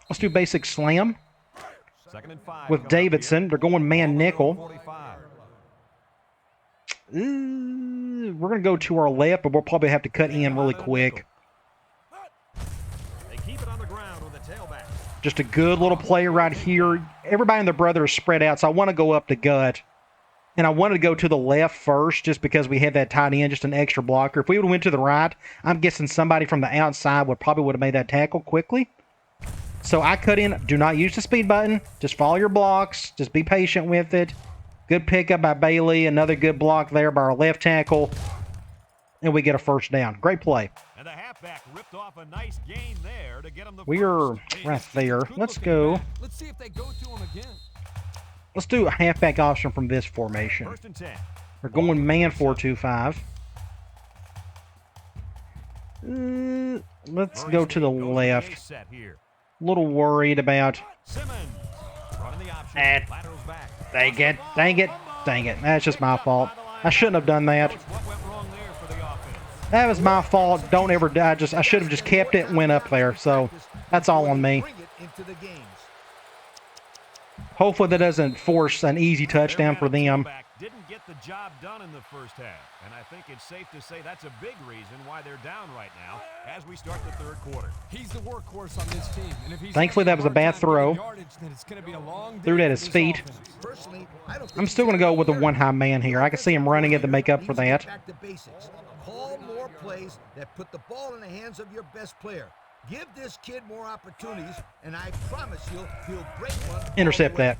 Let's do basic slam 2nd and 5. with Davidson. They're going man nickel. 45. We're going to go to our left, but we'll probably have to cut in really quick. They keep it on the ground with the tailback. Just a good little play right here. Everybody and their brother is spread out, so I want to go up the gut And I wanted to go to the left first just because we had that tight end, just an extra blocker. If we would have went to the right, I'm guessing somebody from the outside would have made that tackle quickly. So I cut in. Do not use the speed button. Just follow your blocks. Just be patient with it. Good pickup by Bailey. Another good block there by our left tackle. And we get a first down. Great play. And the halfback ripped off a nice gain there to get him the We're first. right there. Let's go. Let's see if they go to him again. Let's do a halfback option from this formation. 1st and 10. We're going man 4-2-5. Let's go to the left. Set here. A little worried about... Simmons running the option. Laterals back. Dang it. Dang it. Dang it. That's just my fault. I shouldn't have done that. What went wrong there for the offense? That was my fault. Don't ever... I should have just kept it and went up there. So, that's all on me. Bring it into the games. Hopefully that doesn't force an easy touchdown for them. Didn't get the job done in the first half, and I think it's safe to say that's a big reason why they're down right now as we start the third quarter. He's the workhorse on this team, and if he's Thankfully, that was a bad throw. Threw it at his feet. Personally, I don't think I'm still going to go with the one high man here. I can see him running it to make up for that. Back to basics. Call more plays that put the ball in the hands of your best player. Give this kid more opportunities, and I promise you, he'll break one. Intercept that.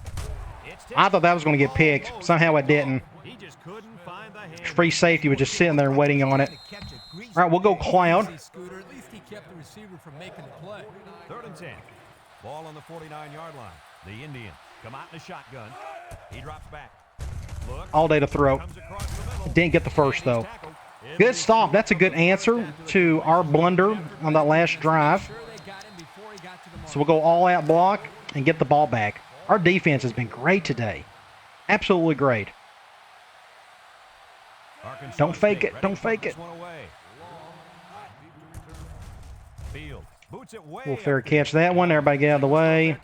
I thought that was going to get picked. Somehow it didn't. He just couldn't find the hand. Free safety was just sitting there waiting on it. All right, we'll go Cloud. At least he kept the receiver from making the play. 3rd and 10. Ball on the 49-yard line. The Indians come out in a shotgun. He drops back. Look. All day to throw. Comes across the middle. Didn't get the first, though. Good stop. That's a good answer to our blunder on that last drive. So we'll go all-out block and get the ball back. Our defense has been great today. Absolutely great. Don't fake it. Don't fake it. We'll fair catch that one. Everybody get out of the way.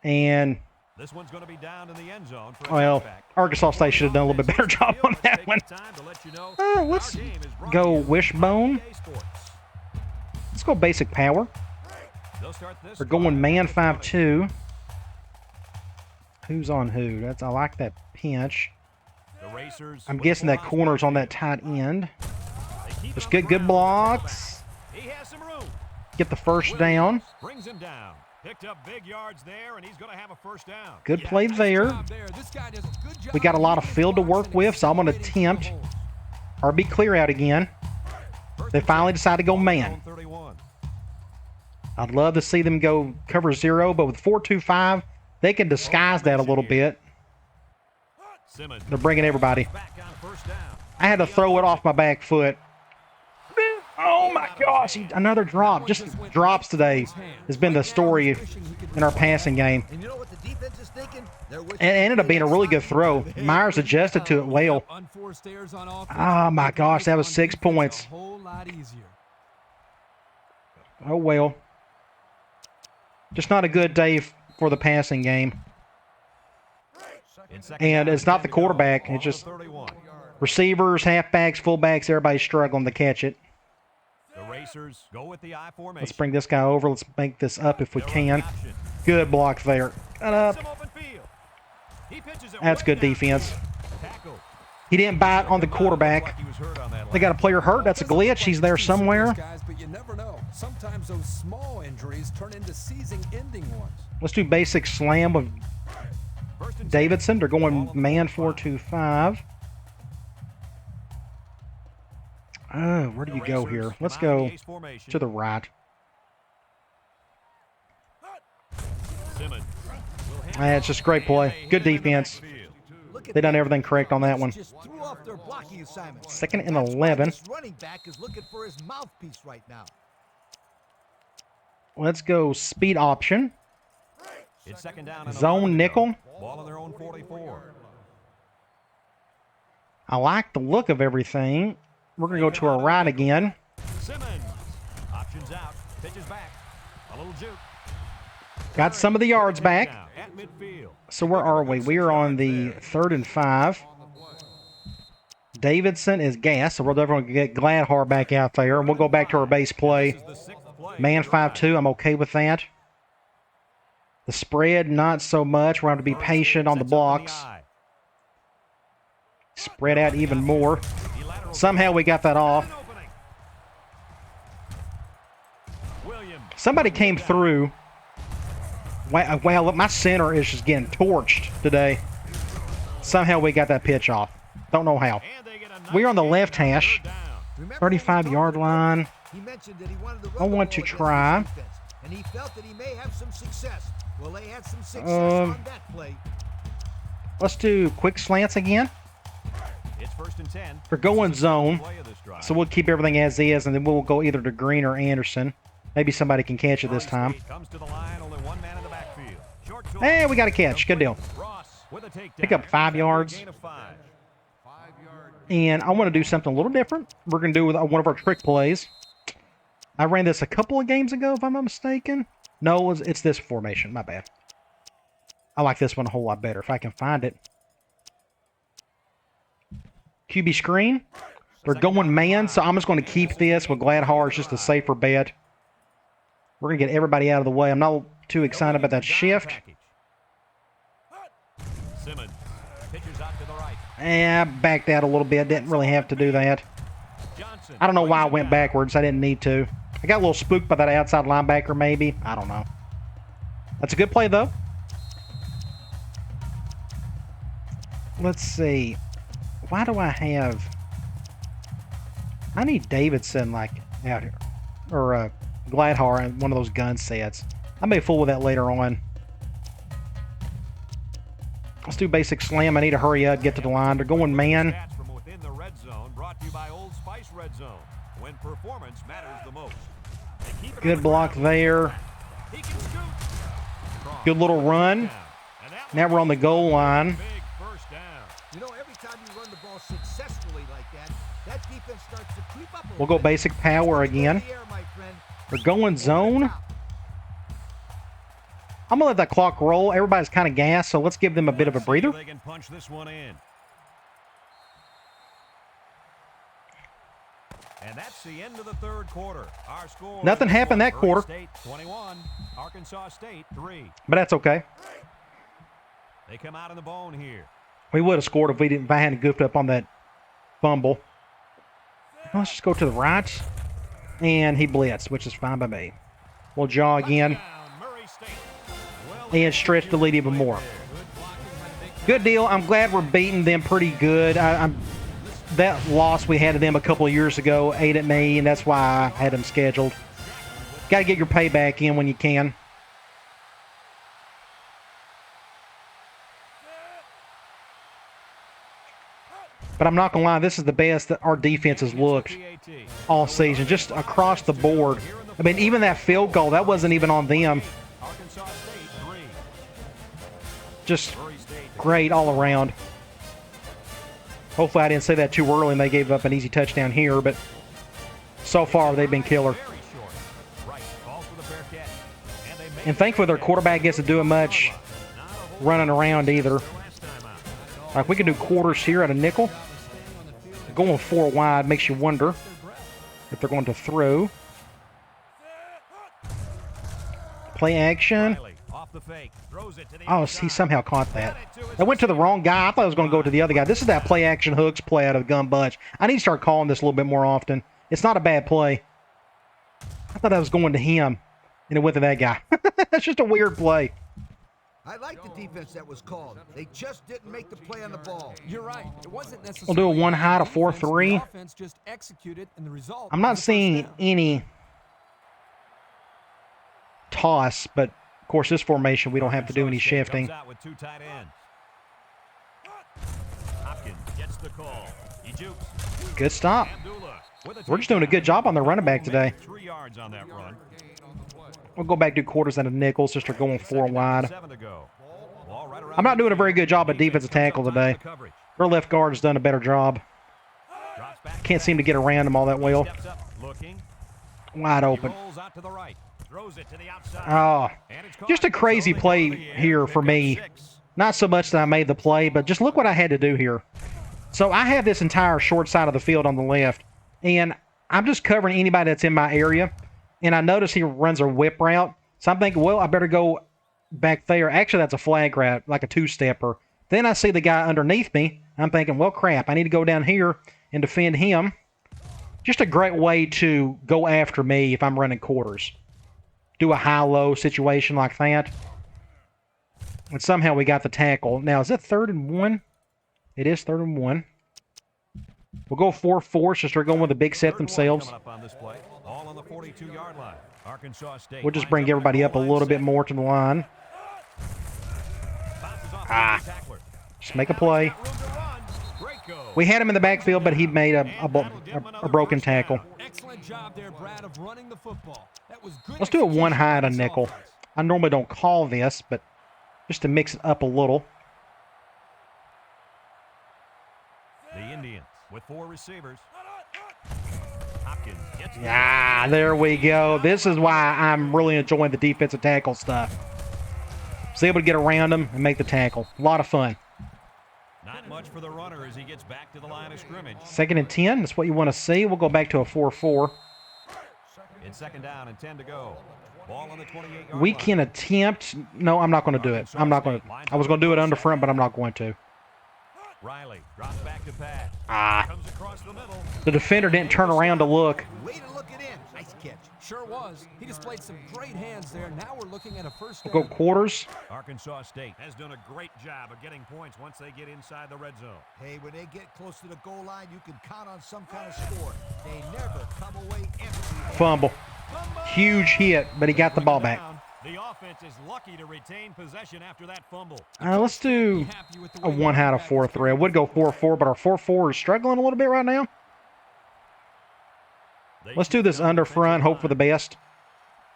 And, this one's going to be down in the end zone for well, Arkansas State should have done a little bit better job on that one. Let's go Wishbone. Let's go basic power. We're going man 5-2. Who's on who? I like that pinch. I'm guessing that corner's on that tight end. Just get good blocks. Get the first down. Brings him down. Picked up big yards there, and he's going to have a first down. Good play there. We got a lot of field to work with, so I'm going to attempt RB clear out again. They finally decided to go man. I'd love to see them go cover 0, but with 4-2-5, they can disguise that a little bit. They're bringing everybody. I had to throw it off my back foot. Oh my gosh, another drop. Just drops today has been the story in our passing game. And you know what the defense is thinking? It ended up being a really good throw. Myers adjusted to it well. Oh my gosh, that was 6 points. Oh well. Just not a good day for the passing game. And it's not the quarterback. It's just receivers, halfbacks, fullbacks, everybody's struggling to catch it. Let's bring this guy over. Let's make this up if we can. Good block there. Cut up. That's good defense. He didn't bite on the quarterback. They got a player hurt. That's a glitch. He's there somewhere. But you never know. Sometimes those small injuries turn into season-ending ones. Let's do basic slam with Davidson. They're going man 4-2-5. Oh, where do you go here? Let's go to the right. It's just great play. Good defense. They done everything correct on that one. 2nd and 11. Running back is looking for his mouthpiece right now. Let's go speed option. It's 2nd down. Zone nickel. Ball on their own 44. I like the look of everything. We're going to go to our right again. Simmons options out, pitches back. A little juke. Got some of the yards back. So where are we? We are on the 3rd and 5. Davidson is gas, so we're definitely going to get Gladhar back out there. And we'll go back to our base play. Man 5-2, I'm okay with that. The spread, not so much. We're going to be patient on the blocks. Spread out even more. Somehow we got that off. Somebody came through. Wow, look, my center is just getting torched today. Somehow we got that pitch off. Don't know how. We're on the left hash. 35-yard line. I want to try. And he felt that he may have some success. Well, they had some success on that play. Let's do quick slants again. It's 1st and 10. We're going zone, so we'll keep everything as is, and then we'll go either to Green or Anderson. Maybe somebody can catch it this time. Hey, we got a catch. Good deal. Pick up 5 yards. And I want to do something a little different. We're going to do with one of our trick plays. I ran this a couple of games ago, if I'm not mistaken. No, it's this formation. My bad. I like this one a whole lot better, if I can find it. QB screen. They're going man, so I'm just going to keep this with Gladhar. It's just a safer bet. We're going to get everybody out of the way. I'm not too excited about that shift. Simmons pitches out to the right. And I backed out a little bit. Didn't really have to do that. I don't know why I went backwards. I didn't need to. I got a little spooked by that outside linebacker, maybe. I don't know. That's a good play, though. Let's see. Why do I have... I need Davidson, like, out here. Or Gladhar in one of those gun sets. I may fool with that later on. Let's do basic slam. I need to hurry up, get to the line. They're going man. From within the red zone, brought to you by Old Spice Red Zone, when performance matters the most. Good block there. Good little run. Now we're on the goal line. You know, every time you run the ball successfully like that, that defense starts to creep up. We'll go basic power again. We're going zone. I'm going to let that clock roll. Everybody's kind of gassed, so let's give them a bit of a breather. They can punch this one in. And that's the end of the third quarter. Our score. Nothing happened that quarter. State 21, Arkansas State 3. But that's okay. They come out in the bone here. We would have scored if I hadn't goofed up on that fumble. Let's just go to the right. And he blitzed, which is fine by me. We'll jaw again. And stretch the lead even more. Good deal. I'm glad we're beating them pretty good. That loss we had to them a couple of years ago ate at me, and that's why I had them scheduled. Got to get your payback in when you can. But I'm not going to lie, this is the best that our defense has looked all season, just across the board. I mean, even that field goal, that wasn't even on them. Just great all around. Hopefully I didn't say that too early and they gave up an easy touchdown here, but so far they've been killer. And thankfully their quarterback gets to do much running around either. Like we can do quarters here at a nickel. Going 4 wide makes you wonder if they're going to throw. Play action. Oh, he somehow caught that. I went to the wrong guy. I thought I was going to go to the other guy. This is that play action hooks play out of the gun bunch. I need to start calling this a little bit more often. It's not a bad play. I thought I was going to him, and it went to that guy. That's just a weird play. I like the defense that was called. They just didn't make the play on the ball. You're right. It wasn't necessarily. We'll do a 1 high to 4-3. I'm not seeing any toss, but of course this formation we don't have to do any shifting. Good stop. We're just doing a good job on the running back today. We'll go back to quarters and a nickels, just are going 4 wide. I'm not doing a very good job at defensive tackle today. Their left guard has done a better job. Can't seem to get around him all that well. Wide open. Oh, just a crazy play here for me. Not so much that I made the play, but just look what I had to do here. So I have this entire short side of the field on the left, and I'm just covering anybody that's in my area. And I notice he runs a whip route. So I'm thinking, well, I better go back there. Actually, that's a flag route, like a 2-stepper. Then I see the guy underneath me. I'm thinking, well, crap, I need to go down here and defend him. Just a great way to go after me if I'm running quarters. Do a high-low situation like that. And somehow we got the tackle. Now, is it 3rd and 1? It is 3rd and 1. We'll go 4-4 since they're going with a big set themselves. We'll just bring everybody up a little bit more to the line. Just make a play. We had him in the backfield, but he made a broken tackle. Excellent job there, Brad, of running the football. That was good. Let's do a one high and a nickel. I normally don't call this, but just to mix it up a little. The Indians with 4 receivers. Ah, there we go. This is why I'm really enjoying the defensive tackle stuff. Was able to get around him and make the tackle. A lot of fun. Not much for the runner as he gets back to the line of scrimmage. 2nd and 10. That's what you want to see. We'll go back to a 4-4. In 2nd down and 10 to go. Ball on the 28-yard We line. can attempt. No, I'm not going to do it. I'm not going to. I was going to do it under front, but I'm not going to. Riley drops back to pass. Comes across the middle. The defender didn't turn around to look. Way to look it in. Nice catch. Sure was. He displayed some great hands there. Now we're looking at a first down. We'll go quarters. Arkansas State has done a great job of getting points once they get inside the red zone. Hey, when they get close to the goal line, you can count on some kind of score. They never come away empty. Fumble. Huge hit, but he got the ball back. The offense is lucky to retain possession after that fumble. Let's do a 1 high to 4-3. I would go 4-4, but our 4-4 is struggling a little bit right now. Let's do this under front, hope for the best.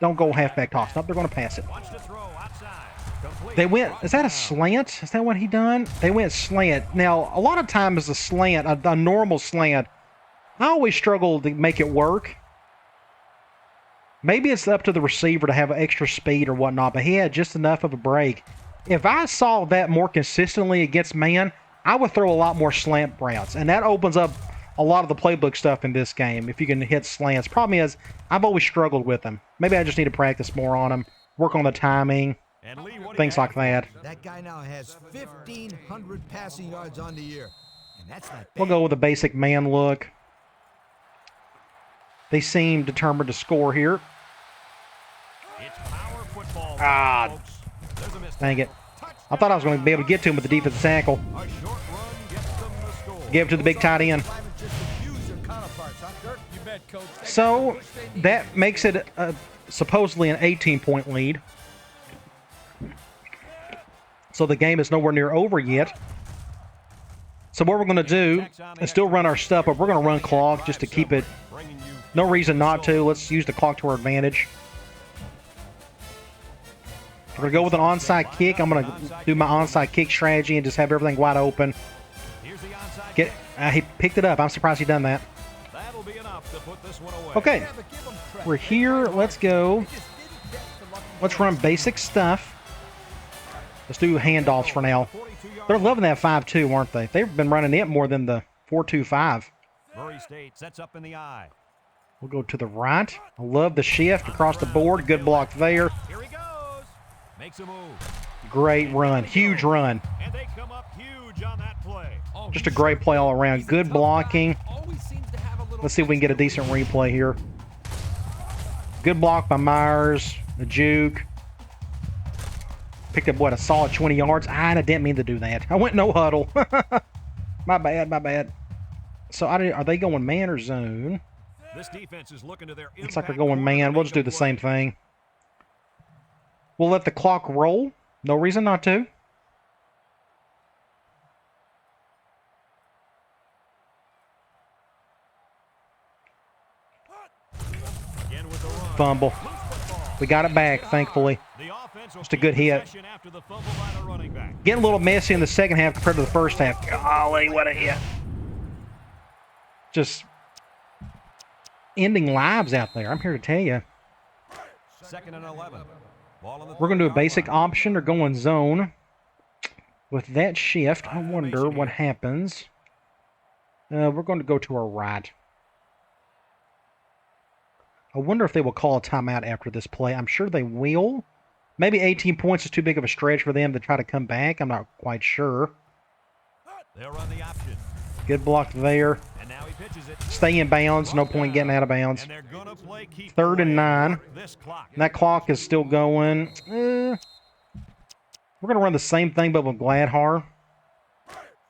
Don't go halfback toss. Nope, they're going to pass it. Watch the throw outside. Complete. They went, is that a slant? Is that what he done? They went slant. Now, a lot of times a slant, a normal slant, I always struggle to make it work. Maybe it's up to the receiver to have extra speed or whatnot, but he had just enough of a break. If I saw that more consistently against man, I would throw a lot more slant routes, and that opens up a lot of the playbook stuff in this game if you can hit slants. Problem is, I've always struggled with them. Maybe I just need to practice more on them, work on the timing, And Lee, what do you things have? like that. That guy now has 1,500 passing yards on the year. And that's not bad. We'll go with a basic man look. They seem determined to score here. It's power football, folks. There's a mistake. Dang it. I thought I was going to be able to get to him with the defensive tackle. A short run gets them the score. Give it to the big tight end. Just abuse their counterparts, huh, Kirk? You bet, Coach. So that makes it supposedly an 18-point lead. So the game is nowhere near over yet. So what we're going to do is still run our stuff, but we're going to run clock just to keep it. No reason not to. Let's use the clock to our advantage. We're going to go with an onside kick. I'm going to do my onside kick strategy and just have everything wide open. Here's the onside. He picked it up. I'm surprised he done that. That'll be enough to put this one away. Okay. We're here. Let's go. Let's run basic stuff. Let's do handoffs for now. They're loving that 5-2, aren't they? They've been running it more than the 4-2-5. Murray State sets up in the eye. We'll go to the right. I love the shift across the board. Good block there. Here he goes. Makes a move. Great run. Huge run. And they come up huge on that play. Just a great play all around. Good blocking. Let's see if we can get a decent replay here. Good block by Myers. The juke. Picked up, what, a solid 20 yards? I didn't mean to do that. I went no huddle. My bad, my bad. So are they going man or zone? This defense is looking to their Looks like they're going man. We'll just do the same thing. We'll let the clock roll. No reason not to. Again with the run. Fumble. We got it back, thankfully. Just a good hit. Getting a little messy in the second half compared to the first half. Golly, what a hit. Just ending lives out there. I'm here to tell you. 2nd and 11. We're going to do a basic option or go in zone. With that shift, I wonder what happens. We're going to go to our right. I wonder if they will call a timeout after this play. I'm sure they will. Maybe 18 points is too big of a stretch for them to try to come back. I'm not quite sure. They'll run the option. Good block there. And now he pitches it. Stay in bounds. No point getting out of bounds. And they're gonna play keep 3rd and away 9. this clock. And that clock is still going. We're going to run the same thing, but with Gladhar.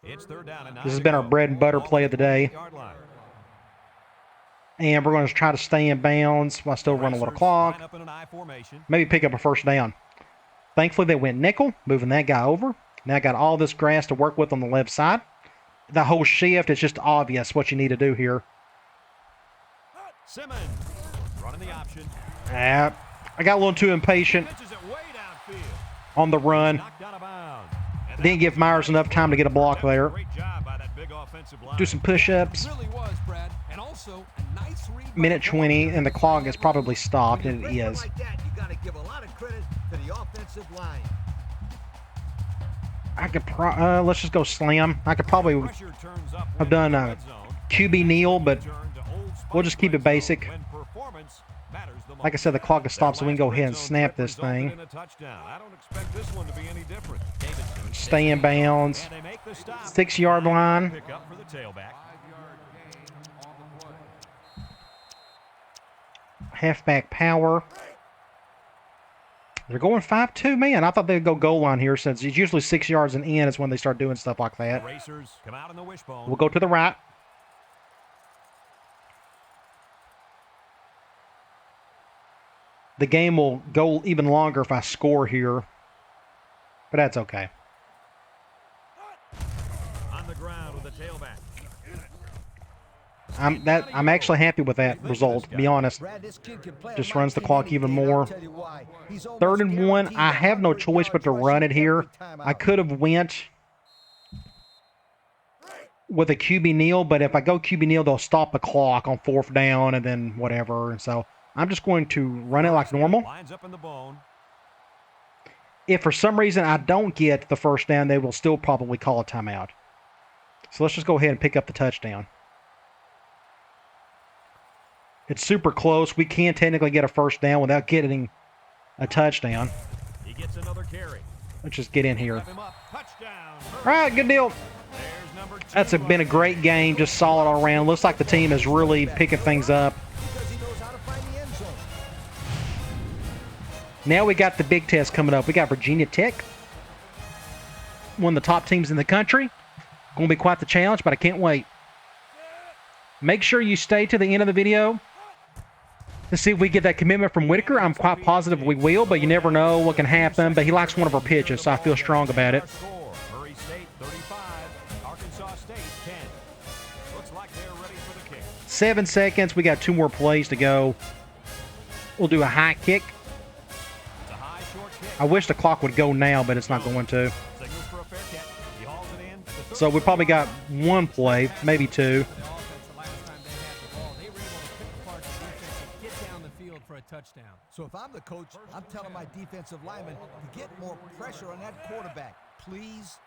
It's 3rd down and 9 This has to been go. our bread and butter play of the day. Yard line. And we're going to try to stay in bounds while still running a little clock. Line up in an I formation. Maybe pick up a first down. Thankfully, they went nickel, moving that guy over. Now I got all this grass to work with on the left side. The whole shift, it's just obvious what you need to do here. Simmons running the option. I got a little too impatient Pitches it way downfield. on the run. Knocked out of bounds. And Didn't give Myers enough time to get a block there. Great job by that big offensive line. Do some push-ups. It really was, Brad. And also a nice read by Minute the 20, and the clock is probably stopped, and it When you is. like that, you got to give a lot of credit to the offensive line. I could let's just go slam. I could probably Pressure turns up have when done in a the red zone. QB kneel, but Turn to old we'll just keep it red zone basic. when performance matters the Like I most. said, the clock is stopped, so we can go That ahead and last snap red this zone resulted thing. in a touchdown. I don't expect this one to be any different. Davidson Stay in bounds. and they make the stop. 6-yard line. Pick up for the tailback. Halfback power. They're going 5-2, man. I thought they'd go goal line here since it's usually 6 yards and in is when they start doing stuff like that. Racers come out in the wishbone. We'll go to the right. The game will go even longer if I score here, but that's okay. On the ground with the tailback. I'm actually happy with that result, to be honest. Brad, this kid can play Just a runs the lot clock in even any game, I'll more. tell you why. He's almost 3rd and 1. guaranteed I have no 100 choice but to yards run it rushing here. every time I out. could have went with a QB kneel, but if I go QB kneel, they'll stop the clock on 4th down and then whatever. And so I'm just going to run it like normal. Lines up in the bone. If for some reason I don't get the first down, they will still probably call a timeout. So let's just go ahead and pick up the touchdown. It's super close. We can technically get a first down without getting a touchdown. He gets another carry. Let's just get in here. Wrap him up. Touchdown. All right, good deal. There's number 2. That's been a great game, just solid all around. Looks like the team is really picking things up. Because he knows how to find the end zone. Now we got the big test coming up. We got Virginia Tech, one of the top teams in the country. Going to be quite the challenge, but I can't wait. Make sure you stay to the end of the video to see if we get that commitment from Whitaker. I'm quite positive we will, but you never know what can happen. But he likes one of our pitches, so I feel strong about it. Score. Murray State 35, Arkansas State 10. Looks like they're ready for the kick. 7 seconds. We got 2 more plays to go. We'll do a high kick. It's a high short kick. I wish the clock would go now, but it's not going to. Signals for a fair catch. He hauls it in. at the So we probably got 1 play, maybe 2. the offense the last time they had the ball. They were able to pick apart the defense and get down the field for a touchdown. So if I'm the coach, I'm telling my defensive linemen to get more pressure on that quarterback. Please.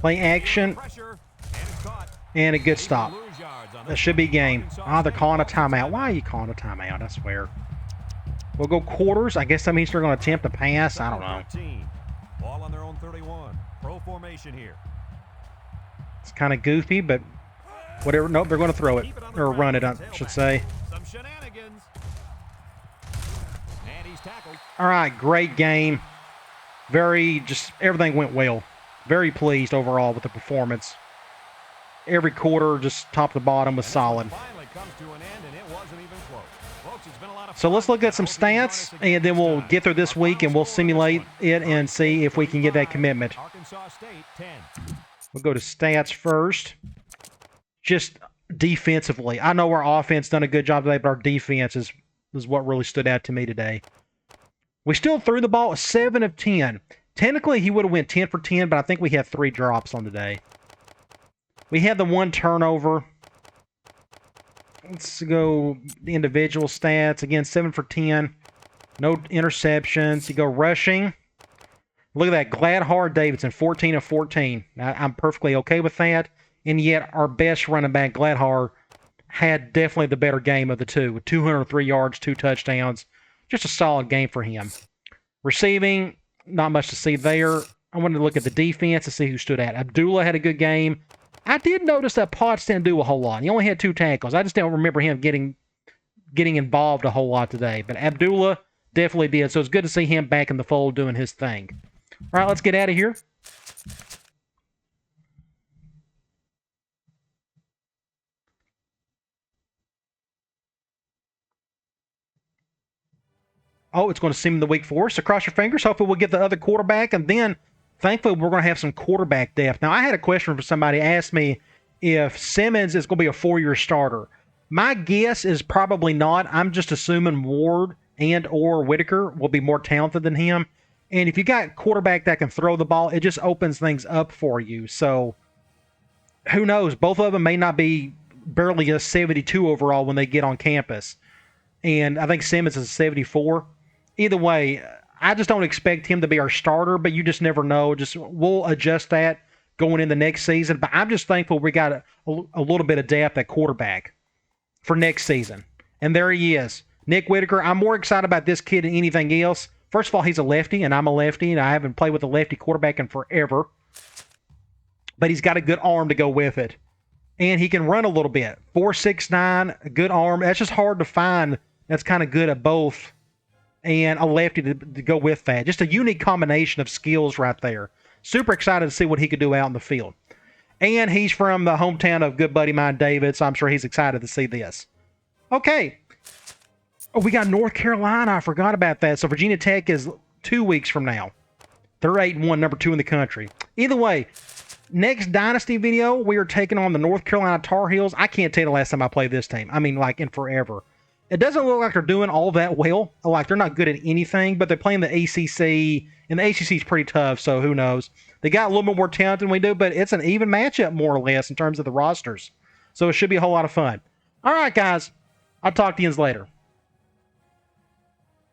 Play action pressure, and it's caught. and a good stop. Lose yards on That this should be one. game. Arkansas Ah, they're State calling a lost timeout. Why are you calling a timeout? I swear. We'll go quarters. I guess that means they're going to attempt a pass. I don't know. 13. Ball on their own 31. Pro formation here. It's kind of goofy, but whatever. Nope, they're going to throw it. Keep it on the Or ground run it, I with the should tailback. say. Some shenanigans. And he's tackled. All right, great game. Just everything went well. Very pleased overall with the performance. Every quarter, just top to bottom, was solid. Finally comes to an end, and it wasn't even close. Folks, it's been a lot of So fun. let's look at some I hope you can join us stats, again and then next we'll time. get through this Our week, and final we'll score simulate was it and see if we can get that commitment. Arkansas State 10. We'll go to stats first. Just defensively. I know our offense done a good job today, but our defense is what really stood out to me today. We still threw the ball 7 of 10. Technically, he would have went 10 for 10, but I think we had 3 drops on today. We had the 1 turnover. Let's go the individual stats. Again, 7 for 10. No interceptions. You go rushing. Look at that. Gladhar Davidson, 14 of 14. I'm perfectly okay with that. And yet, our best running back, Gladhar, had definitely the better game of the two, with 203 yards, 2 touchdowns. Just a solid game for him. Receiving, not much to see there. I wanted to look at the defense to see who stood out. Abdullah had a good game. I did notice that Potts didn't do a whole lot. He only had 2 tackles. I just don't remember him getting involved a whole lot today. But Abdullah definitely did. So it's good to see him back in the fold doing his thing. All right, let's get out of here. Oh, it's going to seem the week for us. So cross your fingers. Hopefully we'll get the other quarterback. And then, thankfully, we're going to have some quarterback depth. Now, I had a question from somebody asked me if Simmons is going to be a 4-year starter. My guess is probably not. I'm just assuming Ward and or Whitaker will be more talented than him. And if you got quarterback that can throw the ball, it just opens things up for you. So, who knows? Both of them may not be barely a 72 overall when they get on campus. And I think Simmons is a 74. Either way, I just don't expect him to be our starter, but you just never know. We'll adjust that going into next season. But I'm just thankful we got a little bit of depth at quarterback for next season. And there he is. Nick Whitaker. I'm more excited about this kid than anything else. First of all, he's a lefty, and I'm a lefty, and I haven't played with a lefty quarterback in forever. But he's got a good arm to go with it. And he can run a little bit. 4.69, a good arm. That's just hard to find. That's kind of good at both. And a lefty to go with that. Just a unique combination of skills right there. Super excited to see what he could do out in the field. And he's from the hometown of good buddy mine, David, so I'm sure he's excited to see this. Okay. Oh, we got North Carolina. I forgot about that. So Virginia Tech is 2 weeks from now. They're 8-1, number 2 in the country. Either way, next Dynasty video, we are taking on the North Carolina Tar Heels. I can't tell you the last time I played this team. I mean, like, in forever. It doesn't look like they're doing all that well. Like, they're not good at anything, but they're playing the ACC, and the ACC is pretty tough, so who knows. They got a little bit more talent than we do, but it's an even matchup, more or less, in terms of the rosters. So it should be a whole lot of fun. All right, guys. I'll talk to you later.